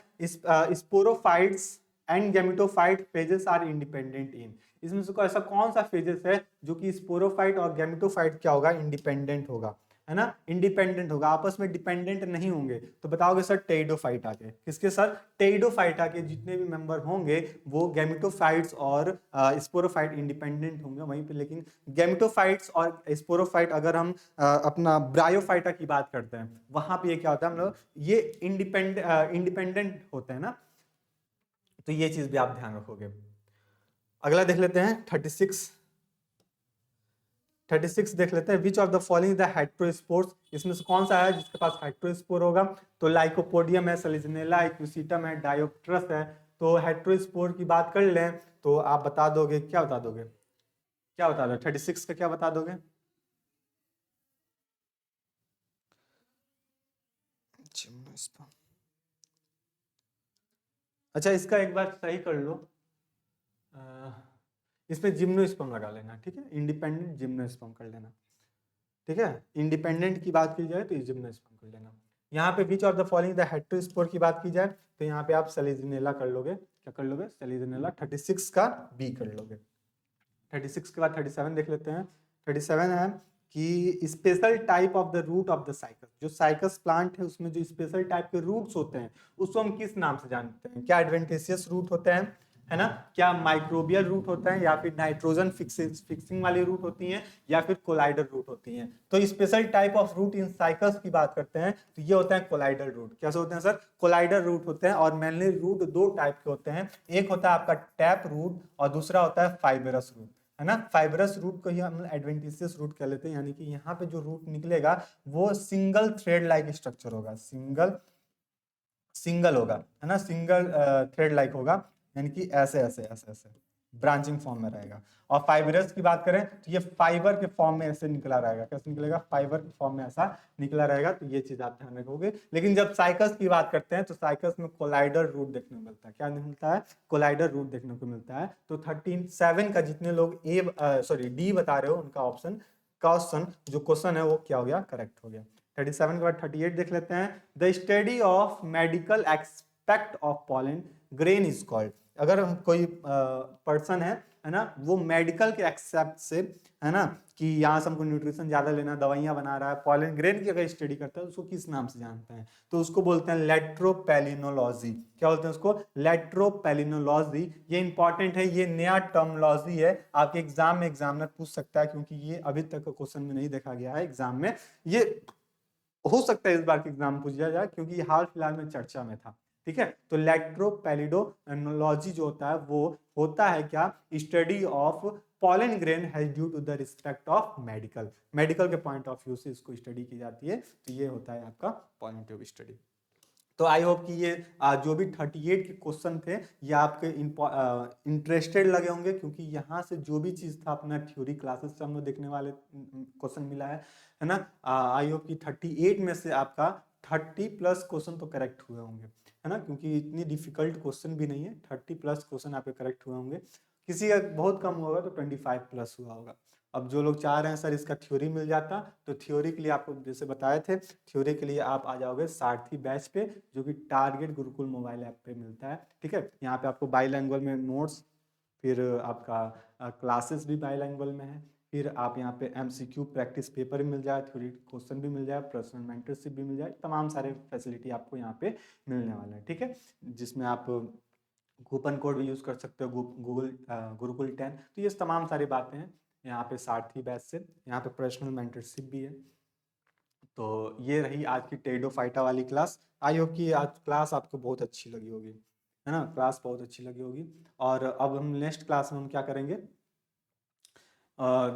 sporophytes and gametophyte phases are independent in. इसमें से ऐसा कौन सा फेजेस है जो कि स्पोरोफाइट और गैमेटोफाइट क्या होगा? इंडिपेंडेंट होगा, है ना, इंडिपेंडेंट होगा, आपस में डिपेंडेंट नहीं होंगे। तो बताओगे सर टेरिडोफाइट आके, किसके सर? टेरिडोफाइट आके जितने भी मेंबर होंगे वो गैमेटोफाइट्स और स्पोरोफाइट इंडिपेंडेंट होंगे वहीं पे। लेकिन गैमेटोफाइट्स और स्पोरोफाइट अगर हम अपना ब्रायोफाइटा की बात करते हैं, वहां पे ये क्या होता है, हम लोग ये इंडिपेंडेंट होते हैं ना। तो ये चीज भी आप ध्यान रखोगे। अगला देख लेते हैं 36 देख लेते हैं, which of the following the heterospores. इसमें से कौन सा है जिसके पास हेट्रोस्पोर होगा? तो लाइकोपोडियम है, सेलिजनेला, इक्विसिटम है, डायोप्ट्रस है। तो हेट्रोस्पोर की बात कर लें तो आप बता दोगे, क्या बता दोगे, क्या बता दो 36 का क्या बता दोगे? अच्छा इसका एक बार सही कर लो, इसमें जिम्नोस्पर्म लगा लेना, ठीक है, इंडिपेंडेंट जिम्नोस्पर्म कर लेना, ठीक है। इंडिपेंडेंट की बात की जाए तो जिम्नोस्पर्म कर लेना। यहाँ पे विच of the following the heterospore की बात की जाए तो यहाँ पे आप सेलिजिनेला कर लोगे, क्या कर लोगे? सेलिजिनेला। 36 का बी कर लोगे। 36 के बाद 37 देख लेते हैं। 37 है कि special type of the root of the Cycas. जो साइकस प्लांट है उसमें जो स्पेशल टाइप के रूट्स होते हैं उसको हम किस नाम से जानते हैं? क्या एडवेंटेशियस रूट होते हैं, है ना, क्या माइक्रोबियल रूट होता है, या फिर नाइट्रोजन फिक्सिंग वाली रूट होती हैं, या फिर कोलाइडल रूट होती हैं? तो special type of root in Cycas की बात करते हैं तो ये होता है कोलाइडल रूट। कैसे होते हैं सर? कोलाइडल रूट होते हैं। और मेनली रूट 2 टाइप के होते हैं, एक होता है आपका टैप रूट और दूसरा होता है फाइबरस रूट, है ना। फाइबरस रूट को ही हम एडवेंटिशियस रूट कह लेते हैं, यानी कि यहाँ पे जो रूट निकलेगा वो सिंगल थ्रेड लाइक स्ट्रक्चर होगा, सिंगल होगा, है ना, सिंगल थ्रेड लाइक होगा, यानी कि ऐसे ऐसे ऐसे ऐसे ब्रांचिंग फॉर्म में रहेगा। और फाइबरस की बात करें तो ये फाइबर के फॉर्म में ऐसे निकला रहेगा। कैसे निकलेगा? फाइबर के फॉर्म में ऐसा निकला रहेगा। तो ये चीज आप ध्यान रखोगे। लेकिन जब साइकस की बात करते हैं तो साइकस में कोलाइडल रूट देखने को मिलता है। क्या मिलता है? कोलाइडल रूट देखने को मिलता है। तो 37 का जितने लोग डी बता रहे हो उनका ऑप्शन क्वेश्चन जो क्वेश्चन है वो क्या हो गया? करेक्ट हो गया। 37 के बाद 38 देख लेते हैं। The study of medical expect of pollen grain is called. अगर कोई पर्सन है ना, वो मेडिकल के एक्सेप्ट से, है ना, कि यहाँ से हमको न्यूट्रिशन ज्यादा लेना, दवाइयां बना रहा है, पॉलन ग्रेन की अगर स्टडी करता है उसको किस नाम से जानते हैं? तो उसको बोलते हैं लेट्रोपेलिनोलॉजी। क्या बोलते हैं उसको? लेट्रोपेलिनोलॉजी। ये इंपॉर्टेंट है, ये नया टर्मोलॉजी है, आपके एग्जाम में एग्जामिनर पूछ सकता है, क्योंकि ये अभी तक क्वेश्चन में नहीं देखा गया है एग्जाम में। ये हो सकता है इस बार के एग्जाम पूछा जाए, क्योंकि हाल फिलहाल में चर्चा में था, ठीक है। तो लेट्रोपेलिडोलॉजी जो होता है वो होता है क्या? Study of pollen grain has due to the respect of medical के पॉइंट ऑफ व्यू से इसको स्टडी की जाती है। तो ये होता है आपका पॉइंट ऑफ स्टडी। तो आई होप कि ये जो भी 38 के क्वेश्चन थे ये आपके इंटरेस्टेड लगे होंगे, क्योंकि यहाँ से जो भी चीज़ था अपना थ्योरी क्लासेस से हम लोग देखने वाले क्वेश्चन मिला है ना। आई होप कि 38 में से आपका 30+ क्वेश्चन तो करेक्ट हुए होंगे, है ना, क्योंकि इतनी डिफिकल्ट क्वेश्चन भी नहीं है। 30+ क्वेश्चन आपके करेक्ट हुए होंगे। किसी का बहुत कम होगा तो 25+ हुआ होगा। अब जो लोग चाह रहे हैं सर इसका थ्योरी मिल जाता, तो थ्योरी के लिए आपको जैसे बताए थे, थ्योरी के लिए आप आ जाओगे सारथी बैच पे, जो कि टारगेट गुरुकुल मोबाइल ऐप पे मिलता है, ठीक है। यहाँ पे आपको बाइलैंग्वेज में नोट्स फिर आपका क्लासेस भी बाईलैंग्वेज में है, फिर आप यहाँ पे MCQ प्रैक्टिस पेपर भी मिल जाए, थ्योरी क्वेश्चन भी मिल जाए, पर्सनल मेंटरशिप भी मिल जाए, तमाम सारे फैसिलिटी आपको यहाँ पे मिलने वाला है, ठीक है। जिसमें आप कूपन कोड भी यूज़ कर सकते हो, गूगल गुरुकुल 10। तो ये तमाम सारी बातें हैं यहाँ पे सारथी बैच से। यहाँ पे पर्सनल मेंटरशिप भी है। तो ये रही आज की टेडोफाइटा वाली क्लास। आई होप कि आज क्लास आपको बहुत अच्छी लगी होगी, है ना, क्लास बहुत अच्छी लगी होगी। और अब हम नेक्स्ट क्लास में हम क्या करेंगे,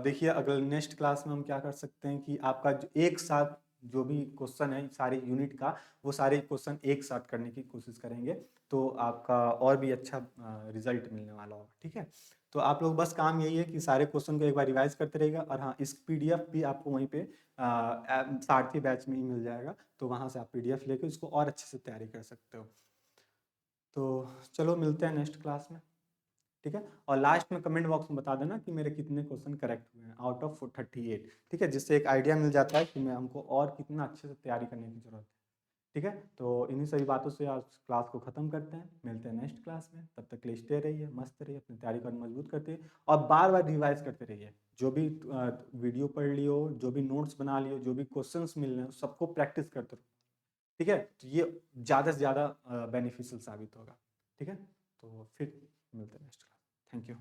देखिए अगर नेक्स्ट क्लास में हम क्या कर सकते हैं कि आपका जो एक साथ जो भी क्वेश्चन है सारे यूनिट का, वो सारे क्वेश्चन एक साथ करने की कोशिश करेंगे, तो आपका और भी अच्छा रिजल्ट मिलने वाला होगा, ठीक है। तो आप लोग बस काम यही है कि सारे क्वेश्चन को एक बार रिवाइज करते रहेगा, और हाँ इस PDF भी आपको वहीं पे सारथी बैच में ही मिल जाएगा, तो वहाँ से आप PDF लेके उसको और अच्छे से तैयारी कर सकते हो। तो चलो मिलते हैं नेक्स्ट क्लास में, ठीक है। और लास्ट में कमेंट बॉक्स में बता देना कि मेरे कितने क्वेश्चन करेक्ट हुए हैं आउट ऑफ 38, ठीक है, जिससे एक आइडिया मिल जाता है कि मैं हमको और कितना अच्छे से तैयारी करने की जरूरत है, ठीक है। तो इन्हीं सभी बातों से आज क्लास को खत्म करते हैं, मिलते हैं नेक्स्ट क्लास में। तब तक के लिए स्टे रहिए, मस्त रहिए, अपनी तैयारी को मजबूत करते रहिए, और बार बार रिवाइज करते रहिए। जो भी वीडियो पढ़ लियो, जो भी नोट्स बना लियो, जो भी क्वेश्चंस मिल रहे हैं सबको प्रैक्टिस करते रहो, ठीक है। तो ये ज़्यादा से ज़्यादा बेनिफिशियल साबित होगा, ठीक है। तो फिर मिलते हैं नेक्स्ट क्लास। Thank you.